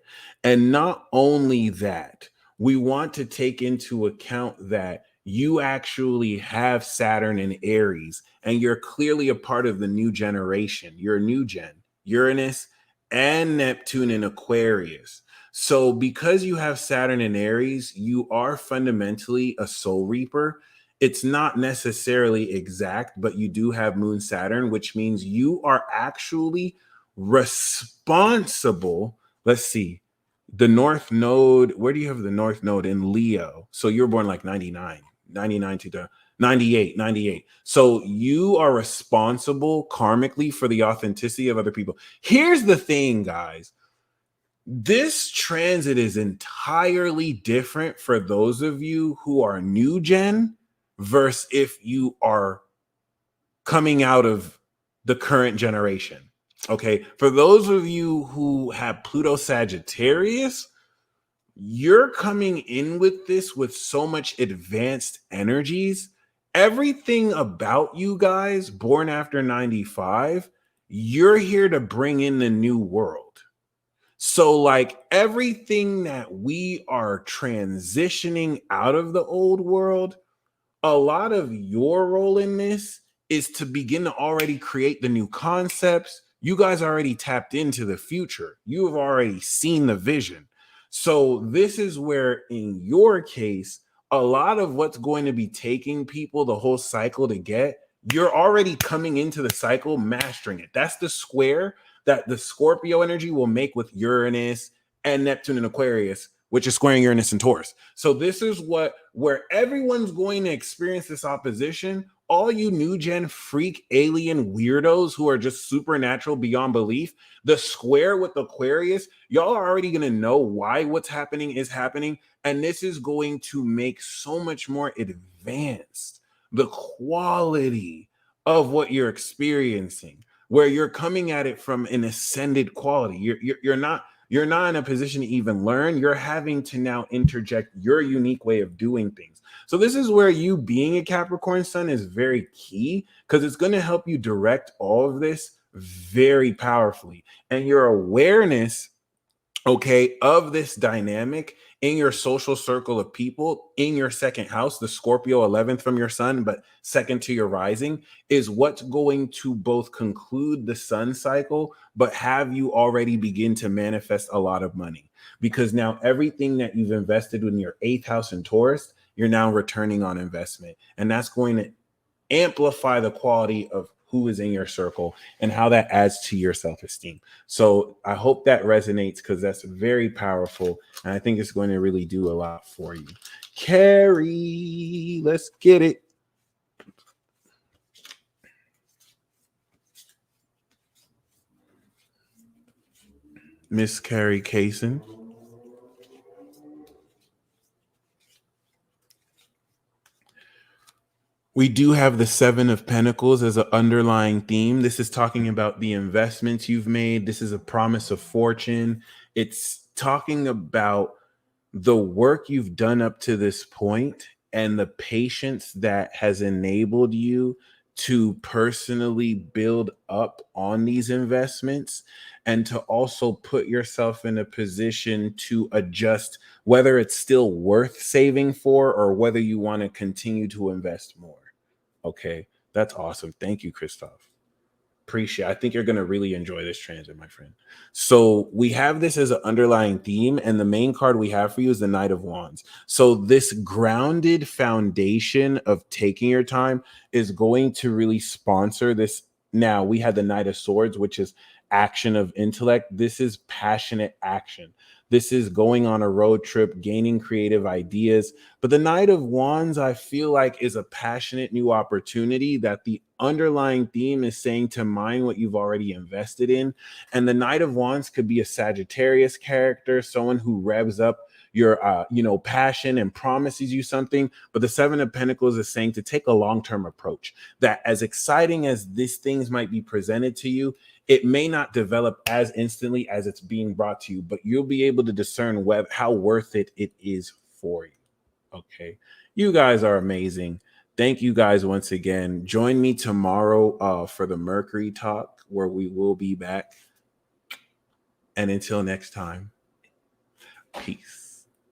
And not only that, we want to take into account that you actually have Saturn in Aries, and you're clearly a part of the new generation. You're a new gen, Uranus and Neptune in Aquarius. So, because you have Saturn in Aries, you are fundamentally a soul reaper. It's not necessarily exact, but you do have Moon Saturn, which means you are actually responsible. Let's see, the North Node. Where do you have the North Node? In Leo. So you're born like 99 to the 98. So you are responsible karmically for the authenticity of other people. Here's the thing, guys. This transit is entirely different for those of you who are new gen versus if you are coming out of the current generation. Okay, for those of you who have Pluto Sagittarius, you're coming in with this with so much advanced energies. Everything about you guys born after 95, you're here to bring in the new world. So, like, everything that we are transitioning out of the old world, a lot of your role in this is to begin to already create the new concepts. You guys already tapped into the future. You have already seen the vision. So this is where, in your case, a lot of what's going to be taking people the whole cycle to get, you're already coming into the cycle, mastering it. That's the square that the Scorpio energy will make with Uranus and Neptune and Aquarius, which is squaring Uranus and Taurus. So this is where everyone's going to experience this opposition. All you new gen freak alien weirdos who are just supernatural beyond belief, the square with Aquarius, y'all are already going to know why what's happening is happening. And this is going to make so much more advanced the quality of what you're experiencing, where you're coming at it from an ascended quality. You're not in a position to even learn. You're having to now interject your unique way of doing things. So this is where you being a Capricorn sun is very key, because it's going to help you direct all of this very powerfully. And your awareness, okay, of this dynamic in your social circle of people, in your second house, the Scorpio 11th from your sun, but second to your rising, is what's going to both conclude the sun cycle, but have you already begin to manifest a lot of money. Because now everything that you've invested in your 8th house in Taurus, you're now returning on investment. And that's going to amplify the quality of who is in your circle and how that adds to your self-esteem. So I hope that resonates, because that's very powerful. And I think it's going to really do a lot for you. Carrie, let's get it. Miss Carrie Kaysen. We do have the 7 of Pentacles as an underlying theme. This is talking about the investments you've made. This is a promise of fortune. It's talking about the work you've done up to this point and the patience that has enabled you to personally build up on these investments and to also put yourself in a position to adjust whether it's still worth saving for or whether you want to continue to invest more. Okay, that's awesome. Thank you, Christoph. Appreciate. I think you're going to really enjoy this transit, my friend. So we have this as an underlying theme, and the main card we have for you is the Knight of Wands. So this grounded foundation of taking your time is going to really sponsor this. Now we had the Knight of Swords, which is action of intellect. This is passionate action. This is going on a road trip, gaining creative ideas. But the Knight of Wands, I feel like, is a passionate new opportunity that the underlying theme is saying to mine what you've already invested in. And the Knight of Wands could be a Sagittarius character, someone who revs up your passion and promises you something. But the Seven of Pentacles is saying to take a long-term approach, that as exciting as these things might be presented to you, it may not develop as instantly as it's being brought to you, but you'll be able to discern how worth it is for you. Okay. You guys are amazing. Thank you guys once again. Join me tomorrow for the Mercury talk, where we will be back. And until next time, peace.